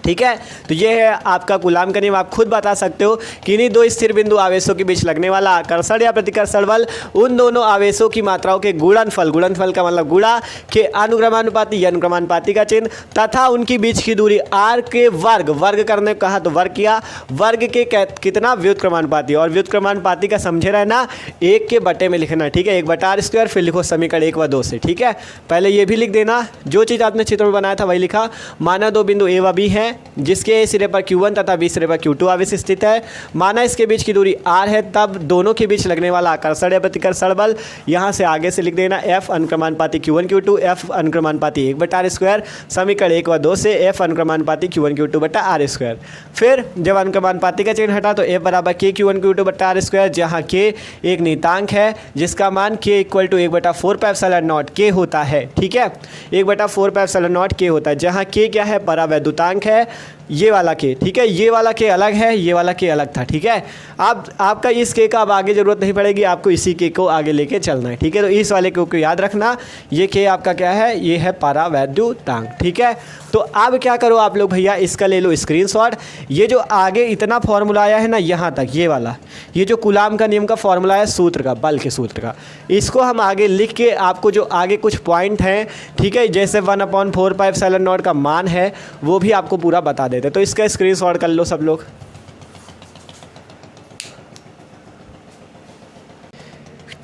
ठीक है। तो ये है आपका कूलाम का नियम। आप खुद बता सकते हो कि इन्हीं दो स्थिर बिंदु आवेशों के बीच लगने वाला आकर्षण या प्रतिकर्षण बल उन दोनों आवेशों की मात्राओं के गुणनफल, गुणनफल का मतलब गुणा के अनुक्रमानुपाती या अनुक्रमानुपाती का चिन्ह तथा उनकी बीच की दूरी r के वर्ग, वर्ग करने को कहा तो वर्ग किया, वर्ग के कितना व्युत्क्रमानुपाती, और व्युत्क्रमानुपाती का समझे रहना 1 के बटे में लिखना, ठीक है, 1/R स्क्वायर, फिर लिखो समीकरण 1 व 2 से, ठीक है। पहले ये भी लिख देना, जो चीज़ आपने चित्र में बनाया था वही लिखा। माना दो बिंदु A व B है जिसके ए सिरे पर Q1 तथा बी सिरे पर Q2 आवेश स्थित है, माना इसके बीच की दूरी r है, तब दोनों के बीच लगने वाला आकर्षण या प्रतिकर्षण बल यहाँ से आगे से लिख देना F अनुक्रमानुपाती Q1 Q2, F अनुक्रमानुपाती 1/R square, समीकरण 1 व 2 से F अनुक्रमानुपाती Q1 Q2 बटा R स्क्वायर। फिर जब अनुक्रमानुपाती का चिन्ह हटा तो F बराबर K Q1 Q2 बटा R स्क्वायर, जहाँ K एक नियतांक है जिसका मान K equal to 1/4 pi epsilon nought K होता है, ठीक है, 1/4 पाई एप्सिलॉन नॉट K होता है, जहाँ K क्या है परावैद्युतांक है, ये वाला के, ठीक है, ये वाला के अलग है, ये वाला के अलग था, ठीक है। अब आपका इस के का अब आगे ज़रूरत नहीं पड़ेगी, आपको इसी के को आगे लेके चलना है, ठीक है। तो इस वाले के को याद रखना, ये के आपका क्या है, ये है परावैद्युतांक, ठीक है। तो अब क्या करो आप लोग भैया, इसका ले लो स्क्रीनशॉट। ये जो आगे इतना फॉर्मूला आया है ना यहाँ तक, ये वाला, ये जो कूलाम का नियम का फॉर्मूला है सूत्र का, बल के सूत्र का, इसको हम आगे लिख के आपको जो आगे कुछ पॉइंट हैं, ठीक है, जैसे 1/4πε0 का मान है वो भी आपको पूरा बता देते। तो इसका स्क्रीनशॉट कर लो सब लोग।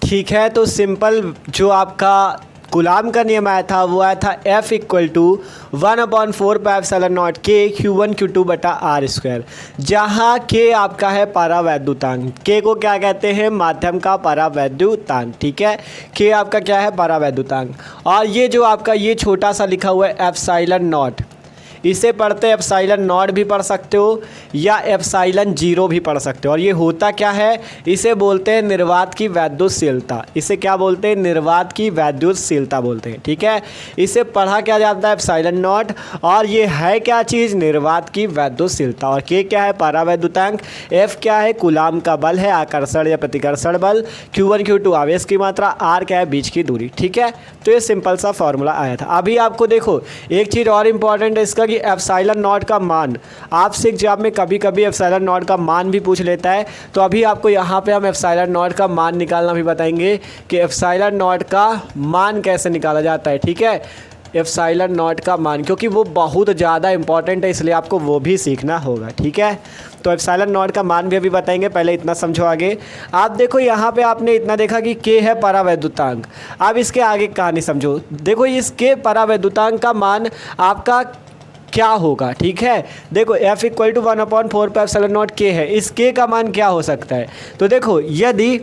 ठीक है, तो सिंपल जो आपका कूलाम का नियम आया था वो आया था F = 1/4πε0 के Q1 Q2 बटा r², जहाँ के आपका है परावैद्युतांक। के को क्या कहते हैं, माध्यम का परावैद्युतांक, ठीक है। के आपका क्या है, परावैद्युतांक। और ये जो आपका ये छोटा सा लिखा हुआ है ε0, इसे पढ़ते ε0 भी पढ़ सकते हो या ε0 भी पढ़ सकते हो। और ये होता क्या है, इसे बोलते हैं निर्वात की वैद्युतशीलता। इसे क्या बोलते हैं, निर्वात की वैद्युतशीलता बोलते हैं, ठीक है। इसे पढ़ा क्या जाता है, ε0। और ये है क्या चीज़, निर्वात की वैद्युतशीलता। और के क्या है, परावैद्युतांक। एफ क्या है, कूलाम का बल है, आकर्षण या प्रतिकर्षण बल। Q1 Q2 आवेश की मात्रा, आर क्या है, बीच की दूरी, ठीक है। तो ये सिंपल सा फॉर्मूला आया था। अभी आपको देखो एक चीज़ और इम्पॉर्टेंट है इसका, कि ε0 का मान आपसे एग्जाम में कभी कभी ε0 का मान भी पूछ लेता है। तो अभी आपको यहाँ पे हम ε0 का मान निकालना भी बताएंगे कि ε0 का मान कैसे निकाला जाता है, ठीक है। ε0 का मान, क्योंकि वो बहुत ज़्यादा इंपॉर्टेंट है, इसलिए आपको वो भी सीखना होगा, ठीक है। तो ε0 का मान भी अभी बताएंगे, पहले इतना समझो आगे। आप देखो यहाँ पे आपने इतना देखा कि के है परावैद्युतांक। अब इसके आगे कहानी समझो। देखो इसके परावैद्युतांक का मान आपका क्या होगा, ठीक है। देखो F = 1/4πε0 के है, इस के का मान क्या हो सकता है। तो देखो यदि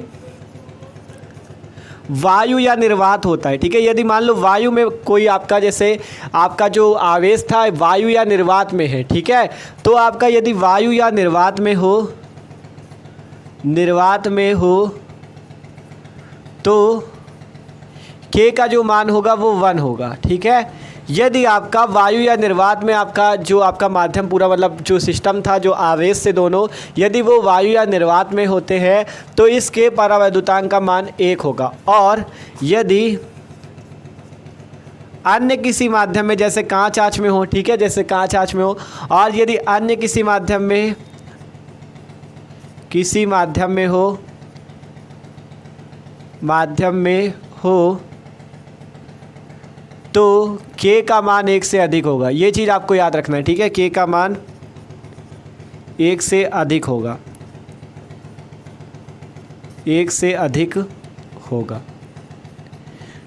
वायु या निर्वात होता है, ठीक है, यदि मान लो वायु में कोई आपका, जैसे आपका जो आवेश था वायु या निर्वात में है, ठीक है, तो आपका यदि वायु या निर्वात में हो तो के का जो मान होगा वो 1 होगा, ठीक है। यदि आपका वायु या निर्वात में आपका जो आपका माध्यम पूरा मतलब जो सिस्टम था, जो आवेश से दोनों, यदि वो वायु या निर्वात में होते हैं तो इसके परावैद्युतांक का मान 1 होगा। और यदि अन्य किसी माध्यम में, जैसे कांच आंच में हो, ठीक है, जैसे कांच आंच में हो, और यदि अन्य किसी माध्यम में हो तो के का मान 1 से अधिक होगा। ये चीज़ आपको याद रखना है, ठीक है। के का मान 1 से अधिक होगा, 1 से अधिक होगा,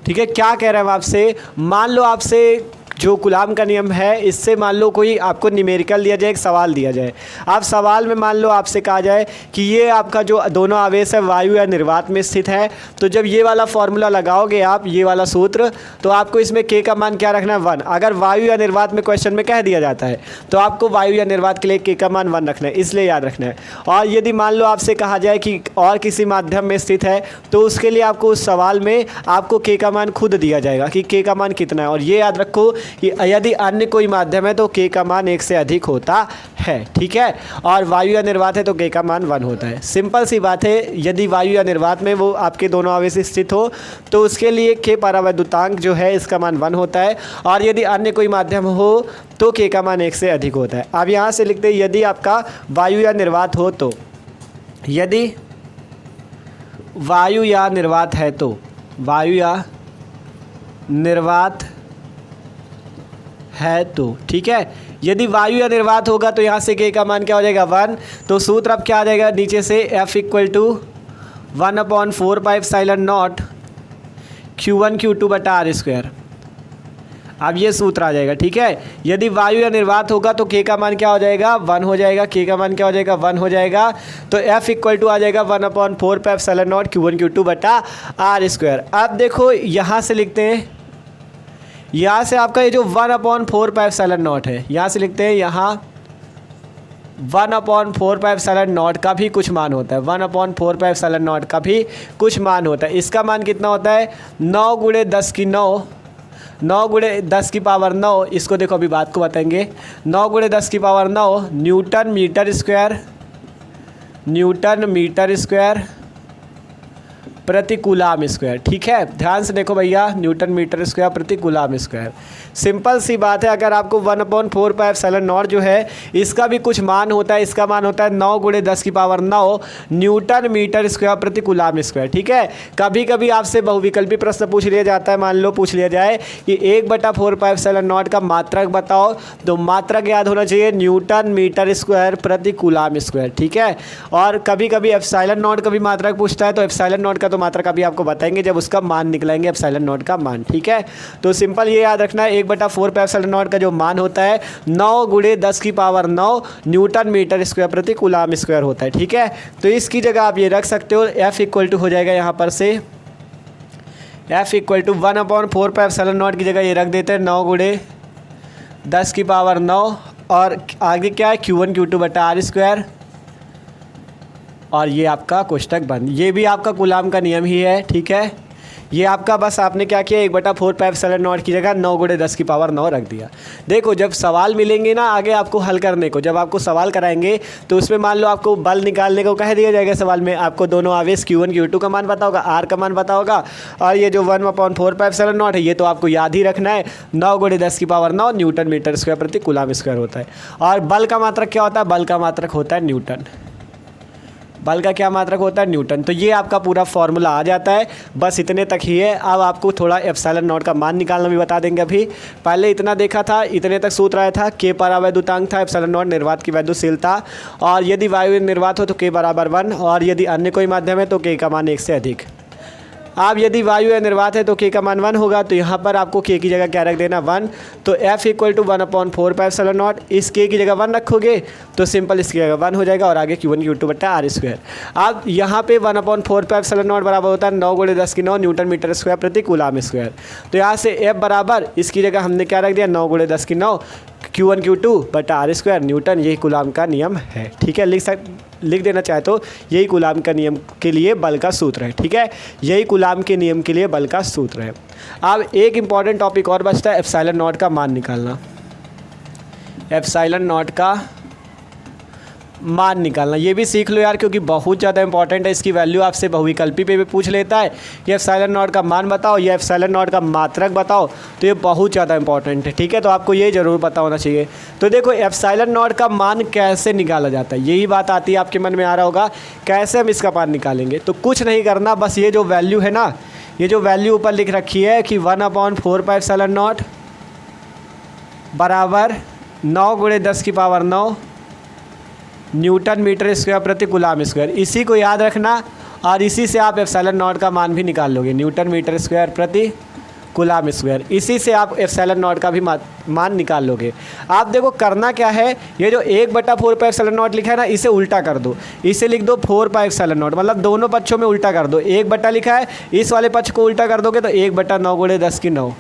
ठीक है। क्या कह रहे हैं हम आपसे, मान लो आपसे जो कूलाम का नियम है इससे मान लो कोई आपको न्यूमेरिकल दिया जाए, एक सवाल दिया जाए। आप सवाल में मान लो आपसे कहा जाए कि ये आपका जो दोनों आवेश है वायु या निर्वात में स्थित है, तो जब ये वाला फॉर्मूला लगाओगे आप, ये वाला सूत्र, तो आपको इसमें के का मान क्या रखना है, 1। अगर वायु या निर्वात में क्वेश्चन में कह दिया जाता है तो आपको वायु या निर्वात के लिए के का मान 1 रखना है, इसलिए याद रखना है। और यदि मान लो आपसे कहा जाए कि और किसी माध्यम में स्थित है तो उसके लिए आपको उस सवाल में आपको के का मान खुद दिया जाएगा कि के का मान कितना है। और ये याद रखो कि यदि अन्य कोई माध्यम है तो के का मान 1 से अधिक होता है, ठीक है। और वायु या निर्वात है तो के का मान 1 होता है। सिंपल सी बात है, यदि वायु या निर्वात में वो आपके दोनों आवेश स्थित हो तो उसके लिए के परावैद्युतांक जो है इसका मान 1 होता है। और यदि अन्य कोई माध्यम हो तो के का मान 1 से अधिक होता है। अब यहाँ से लिखते हैं यदि आपका वायु या निर्वात हो तो, यदि वायु या निर्वात है तो, वायु या निर्वात है तो, ठीक है। यदि वायु या निर्वात होगा तो यहाँ से के का मान क्या हो जाएगा, 1। तो सूत्र अब क्या आ जाएगा नीचे से, F = 1/4πε0 Q1 Q2 बटा r²। अब ये सूत्र आ जाएगा, ठीक है। यदि वायु या निर्वात होगा तो के का मान क्या हो जाएगा, 1 हो जाएगा। के का मान क्या हो जाएगा, 1 हो जाएगा। तो F = आ जाएगा 1/4πε0 Q1 Q2 बटा r²। अब देखो यहाँ से लिखते हैं, यहाँ से आपका ये जो 1/4πε0 है, यहाँ से लिखते हैं, यहाँ 1/4πε0 का भी कुछ मान होता है, 1/4πε0 का भी कुछ मान होता है। इसका मान कितना होता है, 9 × 10⁹ 9 गुणे 10 की पावर 9, इसको देखो अभी बात को बताएंगे। 9 गुणे 10 की पावर 9 न्यूटन मीटर स्क्वायर प्रति कूलाम स्क्वायर। ठीक है, ध्यान से देखो भैया, न्यूटन मीटर स्क्वायर प्रति कूलाम स्क्वायर। सिंपल सी बात है, अगर आपको 1/4πε0 जो है इसका भी कुछ मान होता है, इसका मान होता है 9 गुणे 10 की पावर 9 न्यूटन मीटर स्क्वायर प्रति कूलाम स्क्वायर। ठीक है, कभी कभी आपसे बहुविकल्पी प्रश्न पूछ लिया जाता है, मान लो पूछ लिया जाए कि 1/4πε0 का मात्रक बताओ, तो मात्रक याद होना चाहिए न्यूटन मीटर स्क्वायर प्रति कूलाम स्क्वायर। ठीक है, और कभी कभी एप्सिलॉन नॉट का भी मात्रक पूछता है, तो एप्सिलॉन नॉट का तो मात्रक अभी आपको बताएंगे जब उसका मान निकलेंगे एप्सिलॉन नॉट का मान। ठीक है, तो सिंपल ये याद रखना है 1/4πε0 का जो मान होता है 9 गुणे 10 की पावर 9 न्यूटन मीटर स्क्वायर प्रति कूलाम स्क्वायर होता है। ठीक है, तो इसकी जगह आप ये रख सकते हो, F इक्वल टू हो जाएगा यहाँ पर से F इक्वल टू 1/4πε0 की जगह ये रख देते हैं 9 गुणे 10 की पावर 9, और आगे क्या है Q1 Q2 बटा आर स्क्वायर, और ये आपका कोष्टक बंद। ये भी आपका कूलाम का नियम ही है। ठीक है, ये आपका बस आपने क्या किया 1/4πε0 की जगह 9 गुणे 10 की पावर 9 रख दिया। देखो जब सवाल मिलेंगे ना आगे आपको हल करने को, जब आपको सवाल कराएंगे तो उसमें मान लो आपको बल निकालने को कह दिया जाएगा, सवाल में आपको दोनों आवेश Q1 Q2 का मान पता होगा, आर का मान पता होगा, और ये जो 1/4πε0 है ये तो आपको याद ही रखना है 9 गुणे 10 की पावर 9 न्यूटन मीटर स्क्वायर प्रति कूलाम स्क्वायर होता है। और बल का मात्रक क्या होता है, बल का मात्रक होता है न्यूटन। बल का क्या मात्रक होता है, न्यूटन। तो ये आपका पूरा फॉर्मूला आ जाता है, बस इतने तक ही है। अब आपको थोड़ा एप्सिलॉन नॉट का मान निकालना भी बता देंगे। अभी पहले इतना देखा था, इतने तक सूत्र आया था, के परावैद्युतांक था, एप्सिलॉन नॉट निर्वात की वैद्युशीलता, और यदि वायु निर्वात हो तो के बराबर 1, और यदि अन्य कोई माध्यम है तो के का मान 1 से अधिक। अब यदि वायु निर्वात है तो के का मान 1 होगा, तो यहाँ पर आपको के की जगह क्या रख देना 1, तो F इक्वल टू 1/4πε0, इस के की जगह 1 रखोगे तो सिंपल इसकी जगह 1 हो जाएगा, और आगे Q1 Q2 बटा आर स्क्वायर। अब यहाँ पे 1/4πε0 बराबर होता है 9 गुणे 10 की 9 न्यूटन मीटर स्क्वायर प्रति कूलाम स्क्वायर। तो यहाँ से F बराबर इसकी जगह हमने क्या रख दिया 9 गुणे 10 की 9 Q1 Q2 बटा आर स्क्वायर न्यूटन। यही कूलाम का नियम है। ठीक है, लिख देना चाहे तो यही कूलाम का नियम के लिए बल का सूत्र है। ठीक है, यही कूलाम के नियम के लिए बल का सूत्र है। अब एक इम्पॉर्टेंट टॉपिक और बचता है, एप्सिलॉन नॉट का मान निकालना। एप्सिलॉन नॉट का मान निकालना ये भी सीख लो यार, क्योंकि बहुत ज़्यादा इंपॉर्टेंट है। इसकी वैल्यू आपसे बहुविकल्पी पे भी पूछ लेता है, ये एप्सिलॉन नॉट का मान बताओ, ये एप्सिलॉन नॉट का मात्रक बताओ, तो ये बहुत ज़्यादा इंपॉर्टेंट है। ठीक है, तो आपको ये ज़रूर पता होना चाहिए। तो देखो एप्सिलॉन नॉट का मान कैसे निकाला जाता है, यही बात आती है आपके मन में आ रहा होगा, कैसे हम इसका मान निकालेंगे। तो कुछ नहीं करना, बस ये जो वैल्यू है ना, ये जो वैल्यू ऊपर लिख रखी है कि 1/4πε0 बराबर 9 गुणे 10 की पावर 9 न्यूटन मीटर स्क्वायर प्रति कूलाम स्क्वायर, इसी को याद रखना, और इसी से आप एप्सिलॉन नॉट का मान भी निकाल लोगे, न्यूटन मीटर स्क्वायर प्रति कूलाम स्क्वायर। इसी से आप एप्सिलॉन नॉट का भी मान निकाल लोगे। आप देखो करना क्या है, ये जो 1/4πε0 लिखा है ना, इसे उल्टा कर दो, इसे लिख दो 4πε0, मतलब दोनों पक्षों में उल्टा कर दो। 1 लिखा है, इस वाले पक्ष को उल्टा कर दोगे तो 1/9 गुणे 10 की 9।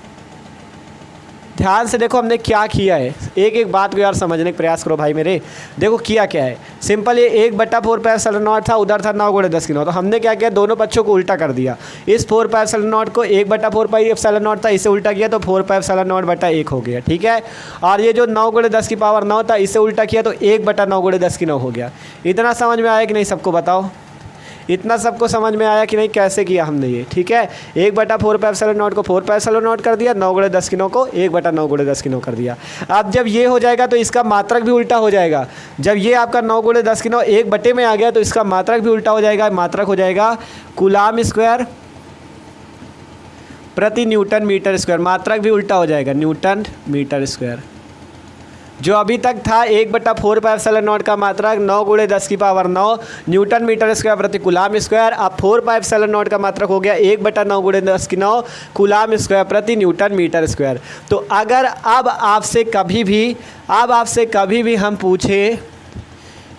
ध्यान से देखो हमने क्या किया है, एक एक बात को यार समझने का प्रयास करो भाई मेरे। देखो किया क्या है, सिंपल ये 1/4πε0 था, उधर था 9 गुणे 10 की 9, तो हमने क्या किया दोनों पक्षों को उल्टा कर दिया। इस 4πε0 को 1/4πε0 था, इसे उल्टा किया तो 4πε0 बटा 1 हो गया। ठीक है, और ये जो 9 गुणे 10 की पावर 9 था, इसे उल्टा किया तो 1/9 गुणे 10 की 9 हो गया। इतना समझ में आया कि नहीं सबको बताओ, इतना सबको समझ में आया कि नहीं, कैसे किया हमने ये। ठीक है, 1/4πε0 को 4πε0 कर दिया, 9 गुणे 10 की 9 को 1/9 गुणे 10 की 9 कर दिया। अब जब ये हो जाएगा तो इसका मात्रक भी उल्टा हो जाएगा। जब ये आपका 9 गुणे 10 की 9 1/, में आ गया तो इसका मात्रक भी उल्टा हो जाएगा। मात्रक हो जाएगा कूलाम स्क्वायर प्रति न्यूटन मीटर स्क्वायर, मात्रक भी उल्टा हो जाएगा न्यूटन मीटर स्क्वायर। जो अभी तक था 1/4πε0 का मात्रक 9 गुणे 10 की पावर 9 न्यूटन मीटर स्क्वायर प्रति कूलाम स्क्वायर, अब 4πε0 का मात्रक हो गया 1/9 गुणे 10 की 9 कूलाम स्क्वायर प्रति न्यूटन मीटर स्क्वायर। तो अगर अब आपसे कभी भी हम पूछे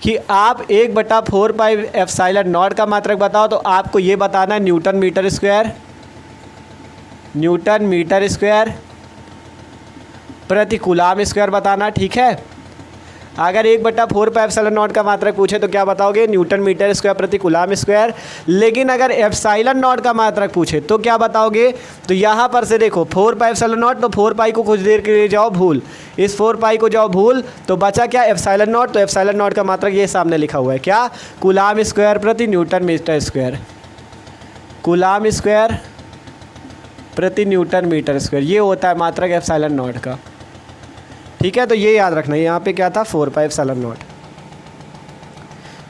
कि आप 1/4πε0 का मात्रक बताओ, तो आपको ये बताना है न्यूटन मीटर स्क्वायर प्रति कूलाम स्क्वायर बताना। ठीक है, अगर 1/4πε0 का मात्रक पूछे तो क्या बताओगे, न्यूटन मीटर स्क्वायर प्रति कूलाम स्क्वायर। लेकिन अगर ε0 का मात्रक पूछे तो क्या बताओगे, तो यहाँ पर से देखो 4πε0, तो 4π को कुछ देर के लिए जाओ भूल, इस 4π को जाओ भूल, तो बचा क्या ε0। तो ε0 का मात्रक ये सामने लिखा हुआ है क्या, कूलाम स्क्वायर प्रति newton metre square, coulomb square प्रति न्यूटन मीटर स्क्वायर, ये होता है मात्रक ε0 का। ठीक है, तो ये याद रखना, यहाँ पे क्या था 4πε0।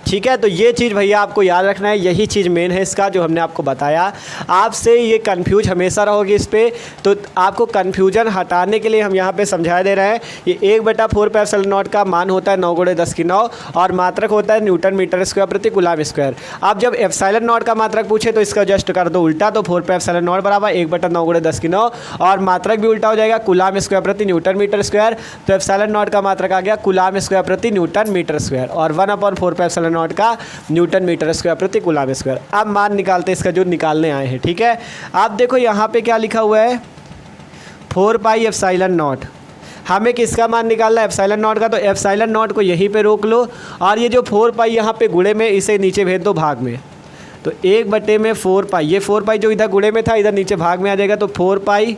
ठीक है, तो ये चीज़ भैया आपको याद रखना है, यही चीज़ मेन है इसका जो हमने आपको बताया। आपसे ये कंफ्यूज हमेशा रहोगे इस पे, तो आपको कंफ्यूजन हटाने के लिए हम यहाँ पे समझा दे रहे हैं। ये 1/4πε0 का मान होता है 9 × 10⁹ और मात्रक होता है न्यूटन मीटर स्क्वायर प्रति कूलाम स्क्वायर। अब जब ε0 का मात्रक पूछे तो इसका जस्ट कर दो उल्टा, तो 4πε0 बराबर 1/9 × 10⁹ और मात्रक भी उल्टा हो जाएगा कूलाम स्क्वायर प्रति न्यूटन मीटर स्क्वायर। तो ε0 का मात्रक आ गया कूलाम स्क्वायर प्रति न्यूटन मीटर स्क्वायर और 1/4πε0 का न्यूटन मीटर स्क्वायर प्रति कूलाम स्क्वायर। अब मान निकालते हैं इसका जो निकालने आए हैं। ठीक है, आप देखो यहाँ पे क्या लिखा हुआ है 4πε0। हमें किसका मान निकालना है, ε0 का, तो ε0 को यहीं पे रोक लो और ये जो 4π यहाँ पे गुणे में, इसे नीचे भेज दो भाग में, तो 1/4π, ये 4π जो इधर गुणे में था इधर नीचे भाग में आ जाएगा, तो 4π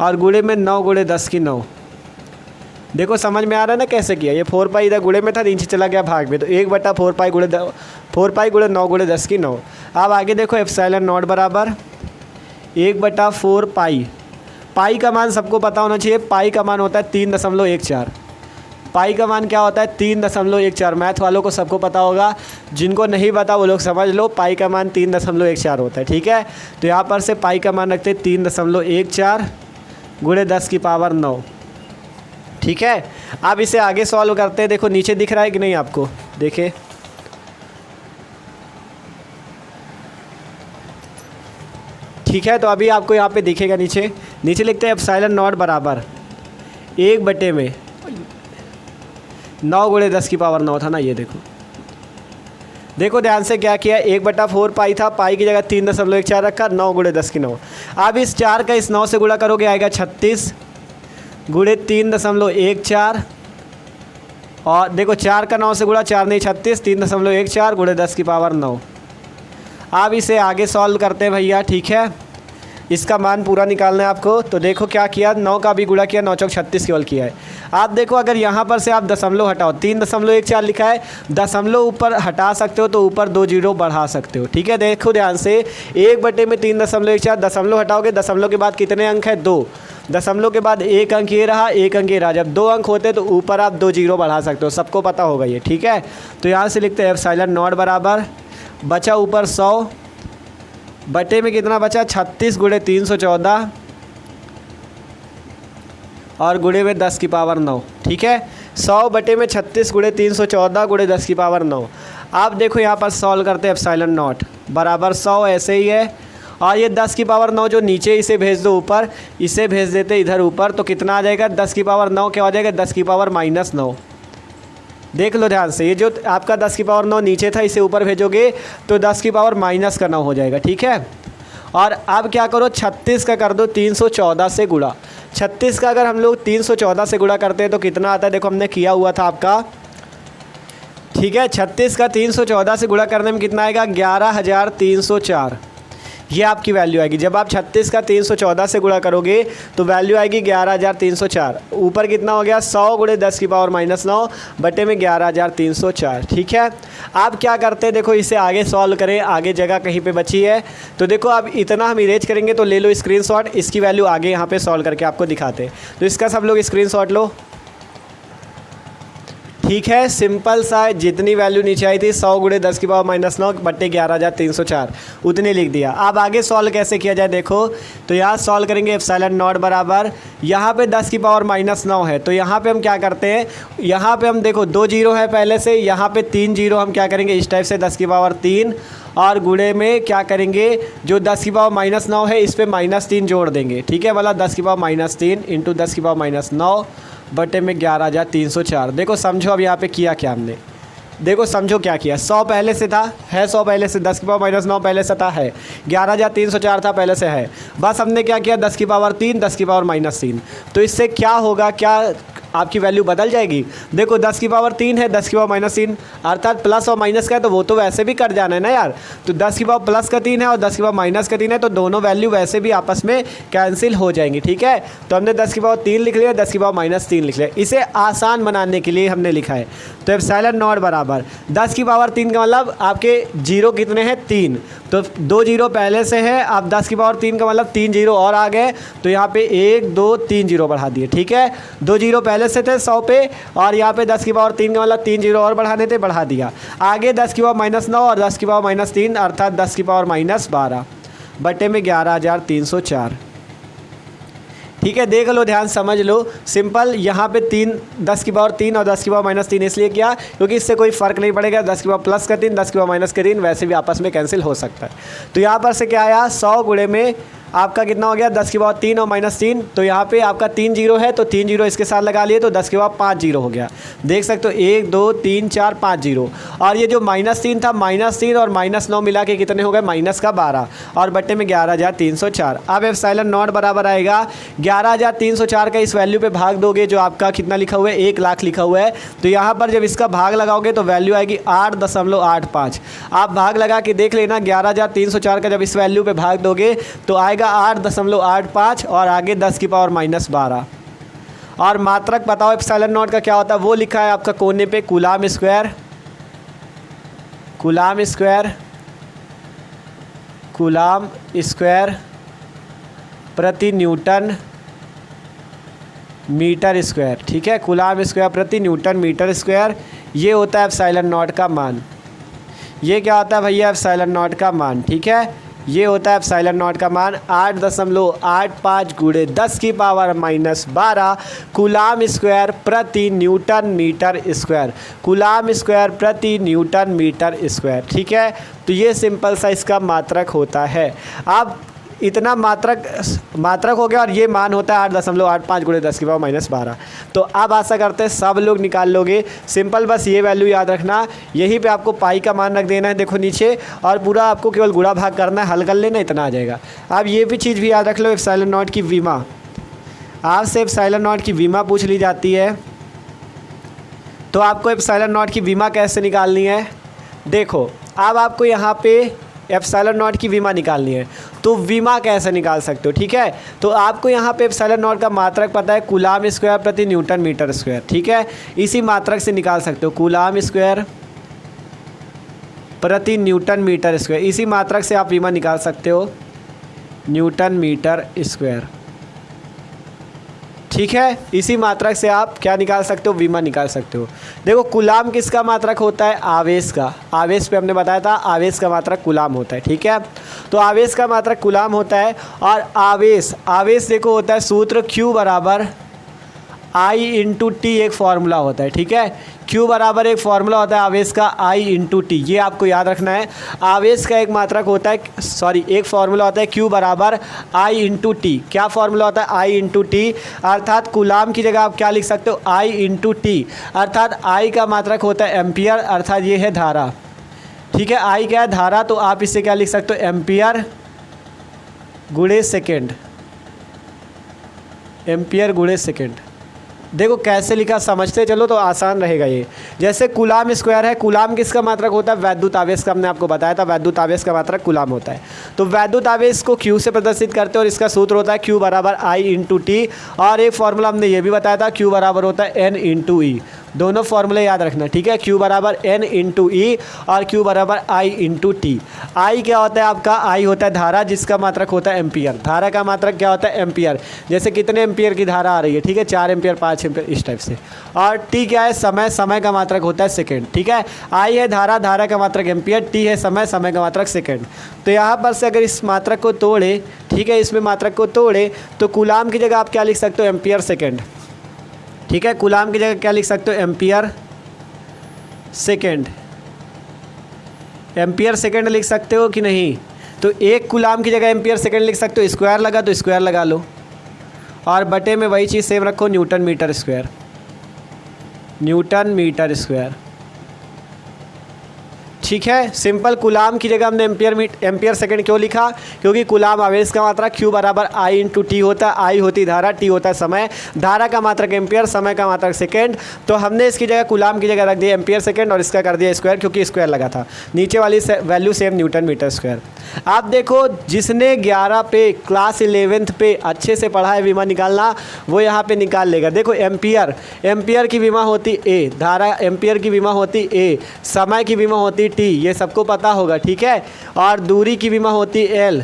और गुणे में 9 × 10⁹। देखो समझ में आ रहा है ना कैसे किया, ये 4π इधर गुणे में था नीचे चला गया भाग में, तो 1/4π गुणे 9 × 10⁹। अब आगे देखो ε0 बराबर 1/4π, पाई का मान सबको पता होना चाहिए, पाई का मान होता है 3.14। पाई का मान क्या होता है 3.14, मैथ वालों को सबको पता होगा, जिनको नहीं पता वो लोग समझ लो, पाई का मान 3.14 होता है। ठीक है, तो यहाँ पर से पाई का मान रखते 3.14 गुणे 10⁻9। ठीक है, अब इसे आगे सॉल्व करते हैं। देखो नीचे दिख रहा है कि नहीं आपको, देखे, ठीक है, तो अभी आपको यहाँ पे दिखेगा नीचे लिखते हैं ε0 बराबर 1/9 × 10⁻9 था ना, ये देखो ध्यान से क्या किया, 1/4π था, पाई की जगह 3.14 रखा, 9 × 10⁻9। अब इस 4 का इस 9 से गुणा करोगे आएगा 36 गुणे 3.14 और देखो 4 का 9 से गुणा, 4 नहीं 36, 3.14 गुणे 10⁻9। अब इसे आगे सॉल्व करते हैं भैया। ठीक है, इसका मान पूरा निकालना है आपको, तो देखो क्या किया, 9 का भी गुणा किया, 9 चौक 36 केवल किया है। आप देखो अगर यहाँ पर से आप दशमलव हटाओ, 3.14 लिखा है, दशमलव ऊपर हटा सकते हो तो ऊपर 2 जीरो बढ़ा सकते हो। ठीक है, देखो ध्यान से, 1/3.14, दशमलव हटाओगे, दशमलव के बाद कितने अंक है 2, दशमलव के बाद 1 अंक ये रहा, 1 अंक ये रहा, जब 2 अंक होते तो ऊपर आप 2 जीरो बढ़ा सकते हो, सबको पता होगा ये। ठीक है, तो यहाँ से लिखते हैं ε0 बराबर, बचा ऊपर 100 बटे में कितना बचा 36 गुणे 314 और गुणे में 10⁻9। ठीक है, 100 बटे में 36 गुणे 314 गुणे 10⁻9। आप देखो यहाँ पर सॉल्व करते हैं ε0 बराबर 100 ऐसे ही है और ये 10⁻9 जो नीचे इसे भेज दो ऊपर, इसे भेज देते इधर ऊपर, तो कितना आ जाएगा 10⁻9 क्या हो जाएगा 10⁻−9। देख लो ध्यान से, ये जो आपका 10⁻9 नीचे था इसे ऊपर भेजोगे तो 10⁻−9 हो जाएगा। ठीक है, और अब क्या करो 36 का कर दो 314 से गुणा। 36 का अगर हम लोग 314 से गुणा करते हैं तो कितना आता है, देखो हमने किया हुआ था आपका। ठीक है, 36 का 314 से गुणा करने में कितना आएगा 11,304, ये आपकी वैल्यू आएगी। जब आप 36 का 314 से गुणा करोगे तो वैल्यू आएगी 11,304। ऊपर कितना हो गया 100 गुणे 10⁻−9 बटे में 11,304। ठीक है, आप क्या करते हैं, देखो इसे आगे सॉल्व करें, आगे जगह कहीं पे बची है तो देखो अब इतना हम इरेज करेंगे, तो ले लो स्क्रीनशॉट, इसकी वैल्यू आगे यहाँ पे सॉल्व करके आपको दिखाते हैं। तो इसका सब लोग स्क्रीनशॉट लो। ठीक है, सिंपल सा है, जितनी वैल्यू नीचे आई थी 100 गुणे 10⁻−9 बट्टे 11,304 उतनी लिख दिया। अब आगे सॉल्व कैसे किया जाए देखो, तो यहाँ सॉल्व करेंगे ε0 बराबर, यहाँ पे 10⁻9 है, तो यहाँ पे हम क्या करते हैं, यहाँ पे हम देखो 2 जीरो है पहले से, यहाँ पे 3 जीरो हम क्या करेंगे इस टाइप से 10⁻3 और गुणे में क्या करेंगे जो 10⁻9 है इस पर -3 जोड़ देंगे। ठीक है, वाला 10⁻3 इंटू 10⁻9 बटे में 11,304। देखो समझो अब यहाँ पे किया क्या हमने, देखो समझो क्या किया, 100 पहले से था, है 100 पहले से, 10⁻9 पहले से था, है 11,304 था पहले से है, बस हमने क्या किया 10⁻3 10⁻3। तो इससे क्या होगा, क्या आपकी वैल्यू बदल जाएगी। देखो 10 की पावर 3 है, 10 की पावर माइनस 3 अर्थात प्लस और माइनस का है तो वो तो वैसे भी कट जाना है ना यार। तो 10 की पावर प्लस का 3 है और 10 की पावर माइनस का 3 है तो दोनों वैल्यू वैसे भी आपस में कैंसिल हो जाएंगी। ठीक है, तो हमने 10 की पावर 3 लिख लिया, 10 की पावर माइनस 3 लिख लिया। इसे आसान बनाने के लिए हमने लिखा है तो एप्सिलॉन नॉट बराबर 10 की पावर 3 का मतलब आपके जीरो कितने हैं 3, तो 2 जीरो पहले से है। आप 10 की पावर 3 का मतलब 3 जीरो और आ गए तो यहाँ पे 1 2 3 जीरो बढ़ा दिए। ठीक है, 2 जीरो पहले से थे 100 पे और यहाँ पे 10 की पावर 3 का मतलब 3 जीरो और बढ़ाने थे, बढ़ा दिया। आगे 10 की पावर माइनस 9 और 10 की पावर माइनस 3 अर्थात 10 की पावर माइनस 12 बटे में 11,304। ठीक है, देख लो, ध्यान समझ लो, सिंपल। यहाँ पे 10 की पावर 3 और 10 की पावर माइनस 3 इसलिए किया क्योंकि इससे कोई फ़र्क नहीं पड़ेगा। 10 की पावर प्लस का 3, 10 की पावर माइनस का 3 वैसे भी आपस में कैंसिल हो सकता है। तो यहाँ पर से क्या आया 100 गुणे में आपका कितना हो गया 10 की पावर 3 और माइनस 3, तो यहाँ पे आपका 3 जीरो है तो 3 जीरो इसके साथ लगा लिए तो 10 की पावर 5 जीरो हो गया। देख सकते हो 1 2 3 4 5 जीरो। और ये जो माइनस 3 था, माइनस 3 और माइनस 9 मिला के कितने हो गए माइनस का 12 और बट्टे में 11,304। अब एप्सिलॉन नॉट बराबर आएगा 11,304 का इस वैल्यू पे भाग दोगे जो आपका कितना लिखा हुआ है 1 लाख लिखा हुआ है। तो यहाँ पर जब इसका भाग लगाओगे तो वैल्यू आएगी 8.85। आप भाग लगा के देख लेना 11,304 का जब इस वैल्यू पे भाग दोगे तो आएगा 8.85 और आगे 10 की पावर माइनस 12। और मात्रक बताओ एप्सिलॉन नॉट का क्या होता है, वो लिखा है आपका कोने पे coulomb square, coulomb square, coulomb square प्रति न्यूटन मीटर स्क्वायर। ठीक है, कूलाम स्क्वायर प्रति न्यूटन मीटर स्क्वायर, ये होता है एप्सिलॉन नॉट का मान। ये क्या होता है भैया एप्सिलॉन नॉट का मान। ठीक है, ये होता है एप्सिलॉन नॉट का मान 8.85 गुणे 10 की पावर माइनस 12 कूलाम स्क्वायर प्रति newton metre square, coulomb square प्रति न्यूटन मीटर स्क्वायर। ठीक है, तो ये सिंपल सा इसका मात्रक होता है। अब इतना मात्रक हो गया और ये मान होता है 8.85 गुणे 10 की पावर माइनस 12। तो अब आशा करते हैं सब लोग निकाल लोगे। सिंपल बस ये वैल्यू याद रखना, यहीं पे आपको पाई का मान रख देना है देखो नीचे, और पूरा आपको केवल गुणा भाग करना है, हल कर लेना, इतना आ जाएगा। अब ये भी चीज़ भी याद रख लो, एप्सिलॉन नॉट की विमा, आपसे एप्सिलॉन नॉट की विमा पूछ ली जाती है तो आपको एप्सिलॉन नॉट की विमा कैसे निकालनी है। देखो अब आपको यहाँ पे एप्सिलॉन नॉट की विमा निकालनी है तो विमा कैसे निकाल सकते हो। ठीक है, तो आपको यहाँ पे एप्सिलॉन नॉट का मात्रक पता है कूलाम स्क्वायर प्रति न्यूटन मीटर स्क्वायर। ठीक है, इसी मात्रक से निकाल सकते हो कूलाम स्क्वायर प्रति न्यूटन मीटर स्क्वायर, इसी मात्रक से आप विमा निकाल सकते हो न्यूटन मीटर स्क्वायर। ठीक है, इसी मात्रक से आप क्या निकाल सकते हो विमा निकाल सकते हो। देखो कूलाम किसका मात्रक होता है आवेश का, आवेश पे हमने बताया था आवेश का मात्रक कूलाम होता है। ठीक है, तो आवेश का मात्रक कूलाम होता है और आवेश देखो होता है सूत्र Q बराबर I इंटू टी एक फार्मूला होता है। ठीक है, Q बराबर एक फार्मूला होता है आवेश का I इंटू टी, ये आपको याद रखना है। आवेश का एक मात्रक होता है एक फार्मूला होता है Q बराबर I इंटू टी। क्या फार्मूला होता है I इंटू टी, अर्थात कूलाम की जगह आप क्या लिख सकते हो I इंटू टी, अर्थात I का मात्रक होता है एम्पियर, अर्थात ये है धारा। ठीक है, I क्या है धारा, तो आप इससे क्या लिख सकते हो एम्पियर गुणे सेकेंड, एम्पियर गुणे सेकेंड। देखो कैसे लिखा समझते चलो तो आसान रहेगा ये। जैसे कूलाम स्क्वायर है, कूलाम किसका मात्रक होता है वैद्युत आवेश का, हमने आपको बताया था वैद्युत आवेश का मात्रक कूलाम होता है। तो वैद्युत आवेश को Q से प्रदर्शित करते हैं और इसका सूत्र होता है Q बराबर I इंटू टी, और एक फॉर्मूला हमने ये भी बताया था Q बराबर होता है N इंटू ई। दोनों फॉर्मूले याद रखना। ठीक है, Q बराबर N इंटू ई और Q बराबर I इंटू टी। I क्या होता है आपका, I होता है धारा जिसका मात्रक होता है एम्पियर, धारा का मात्रक क्या होता है एम्पियर। जैसे कितने एम्पियर की धारा आ रही है, ठीक है 4 एम्पियर 5 एम्पियर इस टाइप से। और T क्या है समय, समय का मात्रक होता है सेकेंड। ठीक है, I है धारा, धारा का मात्रक एम्पियर, T है समय, समय का मात्रक सेकेंड। तो यहाँ पर से अगर इस मात्रक को तोड़े, ठीक है इसमें मात्रक को तोड़े तो कूलाम की जगह आप क्या लिख सकते हो एम्पियर सेकेंड। ठीक है, कूलाम की जगह क्या लिख सकते हो एम्पियर सेकेंड, एम्पियर सेकेंड लिख सकते हो कि नहीं। तो एक कूलाम की जगह एम्पियर सेकेंड लिख सकते हो, स्क्वायर लगा तो स्क्वायर लगा लो, और बटे में वही चीज़ सेम रखो newton metre square, newton metre square. ठीक है। सिंपल कूलाम की जगह हमने एम्पियर सेकंड क्यों लिखा, क्योंकि कूलाम आवेश का मात्रक Q बराबर I इंटू टी होता है। I होती धारा, T होता है समय, धारा का मात्रक एम्पियर, समय का मात्रक सेकंड। तो हमने इसकी जगह कूलाम की जगह रख दिया एम्पियर सेकंड और इसका कर दिया स्क्वायर, क्योंकि स्क्वायर लगा था। नीचे वाली value same newton metre square. आप देखो जिसने 11 पे क्लास 11th पे अच्छे से पढ़ा है विमा निकालना, वो यहाँ पे निकाल लेगा। देखो एम्पियर की विमा होती ए, धारा एम्पियर की विमा होती ए, समय की विमा होती टी, ये सबको पता होगा, ठीक है। और दूरी की विमा होती एल,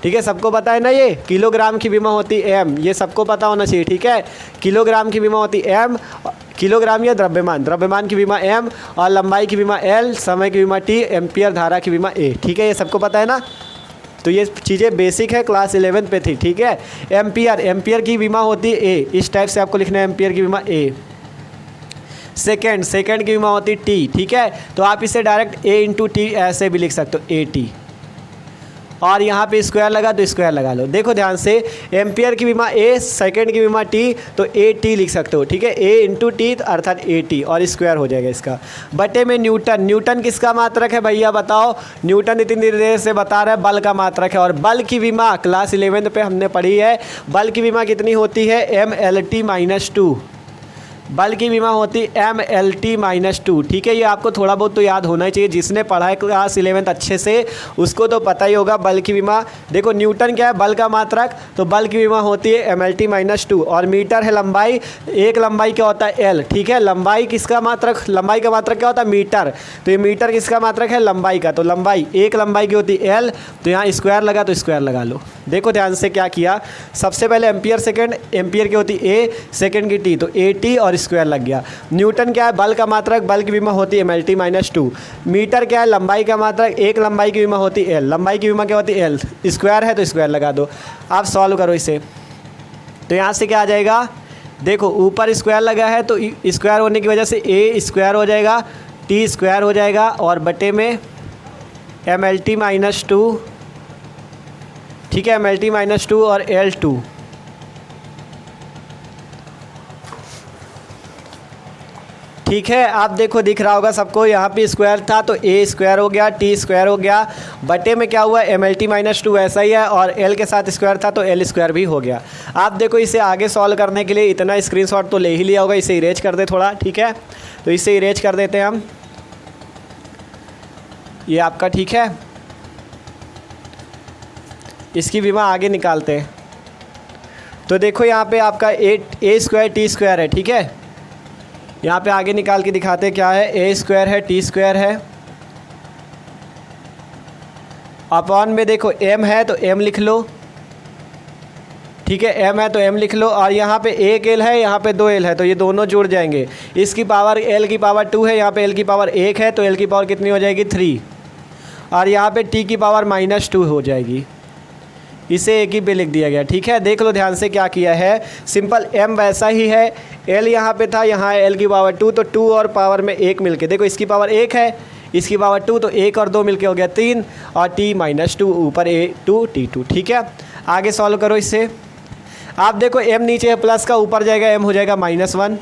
ठीक है, सबको पता है ना। ये किलोग्राम की विमा होती एम, ये सबको पता होना चाहिए, ठीक है। किलोग्राम की विमा होती एम, किलोग्राम या द्रव्यमान की विमा एम, और लंबाई की विमा एल, समय की विमा टी, एम्पियर धारा की विमा ए, ठीक है। ये सबको पता है ना। तो ये चीज़ें बेसिक है, क्लास 11 पे थी, ठीक है। एम्पियर की विमा होती ए, इस टाइप से आपको लिखना है, एम्पियर की विमा ए। सेकंड की विमा होती टी, ठीक है। तो आप इसे डायरेक्ट ए इंटू टी ऐसे भी लिख सकते हो, ए टी, और यहाँ पे स्क्वायर लगा तो स्क्वायर लगा लो। देखो ध्यान से, एम्पियर की विमा ए, सेकंड की विमा टी, तो ए टी लिख सकते हो, ठीक है। ए इंटू टी अर्थात ए टी, और स्क्वायर हो जाएगा इसका। बटे में न्यूटन किसका मात्रक है भैया बताओ। न्यूटन इतनी देर से बता रहा है बल का मात्रक है। और बल की विमा क्लास 11 पे हमने पढ़ी है, बल की विमा कितनी होती है, MLT-2। बल की विमा होती MLT-2, ठीक है। ये आपको थोड़ा बहुत तो याद होना ही चाहिए, जिसने पढ़ा है क्लास 11 अच्छे से उसको तो पता ही होगा बल की विमा। देखो न्यूटन क्या है, बल का मात्रक, तो बल की विमा होती है MLT-2। और मीटर है लंबाई, एक लंबाई क्या होता है L, ठीक है। लंबाई किसका मात्रक, लंबाई का मात्रक क्या होता है मीटर, तो ये मीटर किसका मात्रक है, लंबाई का। तो लंबाई, एक लंबाई की होती है L, तो यहाँ स्क्वायर लगा तो स्क्वायर लगा लो। देखो ध्यान से क्या किया, सबसे पहले एम्पियर सेकंड, एम्पियर की होती ए, सेकंड की टी, तो ए टी और स्क्वायर लग गया। न्यूटन क्या है, बल का मात्रक, बल की विमा होती है MLT-2। मीटर क्या है, लंबाई का मात्रक, एक लंबाई की विमा होती है L, लंबाई की विमा क्या होती है L, स्क्वायर है तो स्क्वायर लगा दो। आप सॉल्व करो इसे, तो यहाँ से क्या आ जाएगा, देखो ऊपर स्क्वायर लगा है तो स्क्वायर होने की वजह से ए स्क्वायर हो जाएगा, टी स्क्वायर हो जाएगा, और बटे में MLT-2, ठीक है, MLT-2 और L2। ठीक है, आप देखो दिख रहा होगा सबको, यहाँ पे स्क्वायर था तो ए स्क्वायर हो गया, टी स्क्वायर हो गया, बटे में क्या हुआ MLT-2 ऐसा ही है, और एल के साथ स्क्वायर था तो एल स्क्वायर भी हो गया। आप देखो इसे आगे सॉल्व करने के लिए इतना स्क्रीनशॉट तो ले ही लिया होगा, इसे इरेज कर दे थोड़ा, ठीक है। तो इसे इरेज कर देते हैं हम, ये आपका, ठीक है। इसकी विमा आगे निकालते हैं। तो देखो यहाँ पे आपका ए स्क्वायर टी स्क्वायर है, ठीक है। यहाँ पे आगे निकाल के दिखाते क्या है, ए स्क्वायर है, टी स्क्वायर है, अपॉन में देखो एम है तो एम लिख लो, ठीक है। एम है तो एम लिख लो, और यहाँ पे एक एल है, यहाँ पे दो एल है, तो ये दोनों जुड़ जाएंगे। इसकी पावर एल की पावर 2 है, यहाँ पे एल की पावर 1 है, तो एल की पावर कितनी हो जाएगी 3, और यहाँ पे टी की पावर -2 हो जाएगी। इसे एक ही पे लिख दिया गया, ठीक है। देख लो ध्यान से क्या किया है, सिंपल एम वैसा ही है, एल यहाँ पे था, यहाँ एल की पावर 2, तो 2 और पावर में 1 मिलके, देखो इसकी पावर 1 है, इसकी पावर 2, तो 1 और 2 मिलके हो गया 3, और टी -2 ऊपर A2 T2, ठीक है। आगे सॉल्व करो इससे। आप देखो एम नीचे है प्लस का, ऊपर जाएगा एम हो जाएगा -1,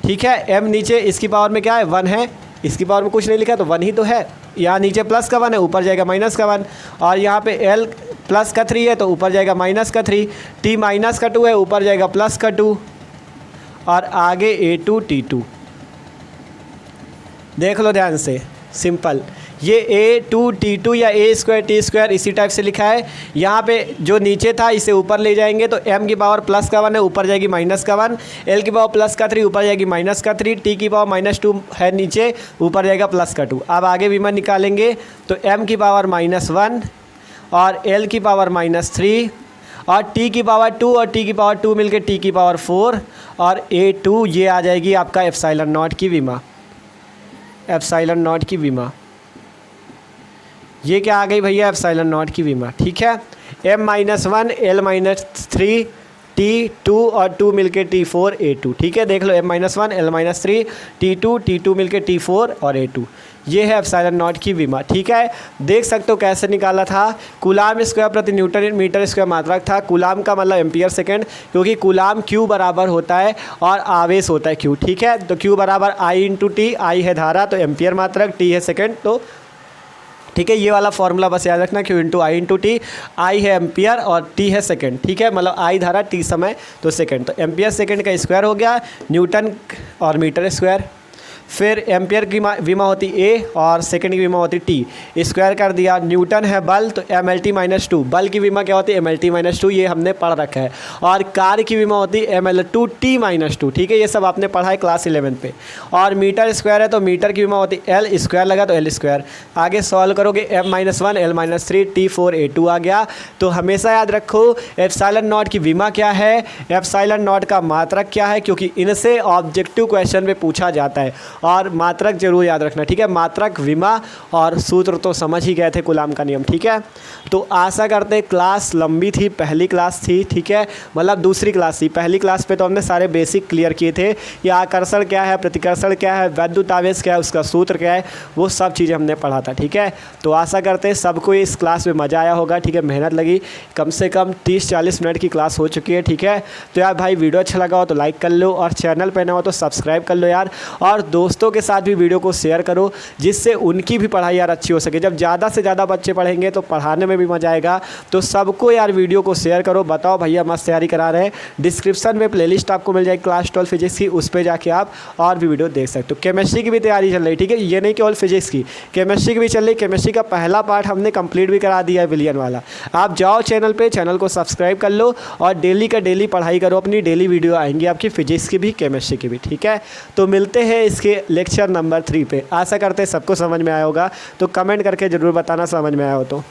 ठीक है। एम नीचे, इसकी पावर में क्या है 1 है, इसकी पावर में कुछ नहीं लिखा तो 1 ही तो है। यहाँ नीचे प्लस का 1 है, ऊपर जाएगा -1, और यहाँ पे एल प्लस का 3 है तो ऊपर जाएगा -3, टी -2 है, ऊपर जाएगा +2, और आगे A2 T2। देख लो ध्यान से, सिंपल ये A2 T2 या A स्क्वायर T स्क्वायर इसी टाइप से लिखा है। यहाँ पे जो नीचे था इसे ऊपर ले जाएंगे तो m की पावर प्लस का 1 है, ऊपर जाएगी -1, L की पावर प्लस का 3, ऊपर जाएगी -3, T की पावर -2 है नीचे, ऊपर जाएगा +2। अब आगे विमा निकालेंगे तो m की पावर -1 और L की पावर -3 और T की पावर 2 और T की पावर 2 मिलके T की पावर 4 और A2 ये आ जाएगी आपका एप्सिलॉन नॉट की विमा, एप्सिलॉन नॉट की विमा। ये क्या आ गई भैया, एप्सिलॉन नॉट की विमा, ठीक है। m-1 L-3 T2 और 2 मिलके T4 A2, ठीक है। देख लो m-1 L-3 T2 मिलके T4 और A2। ये है एप्सिलॉन नॉट की विमा। ठीक है, देख सकते हो कैसे निकाला था। कूलाम स्क्वायर प्रति न्यूटन मीटर स्क्वायर मात्रक था। कूलाम का मतलब एम्पियर सेकेंड, क्योंकि कूलाम क्यू बराबर होता है और आवेश होता है क्यू। ठीक है, तो क्यू बराबर आई इंटू टी, आई है धारा तो एम्पियर मात्रक, टी है सेकेंड। तो ठीक है, ये वाला फॉर्मूला बस याद रखना, क्यू इंटू आई इंटू टी, आई है एम्पियर और टी है सेकंड। ठीक है, मतलब आई धारा टी समय तो सेकंड, तो एम्पियर सेकंड का स्क्वायर हो गया, न्यूटन और मीटर स्क्वायर। फिर एम्पियर की विमा होती ए और सेकंड की विमा होती टी, स्क्वायर कर दिया। न्यूटन है बल तो M L T minus two, बल की विमा क्या होती है M L T minus two, ये हमने पढ़ रखा है। और कार्य की विमा होती है M L two T minus two. ठीक है, ये सब आपने पढ़ा है क्लास 11 पे। और मीटर स्क्वायर है तो मीटर की विमा होती है एल, स्क्वायर लगा तो एल स्क्वायर। आगे सॉल्व करोगे M minus one, L minus three, T four, A two आ गया। तो हमेशा याद रखो एप्सिलॉन नॉट की विमा क्या है, एप्सिलॉन नॉट का मात्रक क्या है, क्योंकि इनसे ऑब्जेक्टिव क्वेश्चन में पूछा जाता है। और मात्रक जरूर याद रखना। ठीक है, मात्रक, विमा और सूत्र तो समझ ही गए थे, कूलाम का नियम। ठीक है, तो आशा करते क्लास लंबी थी, पहली क्लास थी। ठीक है, मतलब दूसरी क्लास थी, पहली क्लास पे तो हमने सारे बेसिक क्लियर किए थे, ये आकर्षण क्या है, प्रतिकर्षण क्या है, वैद्युत आवेश क्या है, उसका सूत्र क्या है, वो सब चीज़ें हमने पढ़ा था। ठीक है, तो आशा करते सबको इस क्लास में मज़ा आया होगा। ठीक है, मेहनत लगी, कम से कम 30-40 मिनट की क्लास हो चुकी है। ठीक है, तो यार भाई वीडियो अच्छा लगा हो तो लाइक कर लो, और चैनल पर ना हो तो सब्सक्राइब कर लो यार, और दोस्तों के साथ भी वीडियो को शेयर करो, जिससे उनकी भी पढ़ाई यार अच्छी हो सके। जब ज़्यादा से ज़्यादा बच्चे पढ़ेंगे तो पढ़ाने में भी मज़ा आएगा। तो सबको यार वीडियो को शेयर करो, बताओ भैया मस्त तैयारी करा रहे हैं। डिस्क्रिप्शन में प्लेलिस्ट आपको मिल जाएगी क्लास 12 फिजिक्स की, उस पर जाके आप और भी वीडियो देख सकते हो। केमिस्ट्री की भी तैयारी चल रही। ठीक है, ये नहीं केवल फिजिक्स की, केमिस्ट्री की भी चल रही। केमिस्ट्री का पहला पार्ट हमने कंप्लीट भी करा दिया है, विलियन वाला। आप जाओ चैनल पे, चैनल को सब्सक्राइब कर लो और डेली का डेली पढ़ाई करो अपनी। डेली वीडियो आएंगी आपकी फिजिक्स की भी, केमिस्ट्री की भी। ठीक है, तो मिलते हैं इसके लेक्चर नंबर 3 पे। आशा करते हैं सबको समझ में आया होगा, तो कमेंट करके ज़रूर बताना समझ में आया हो तो।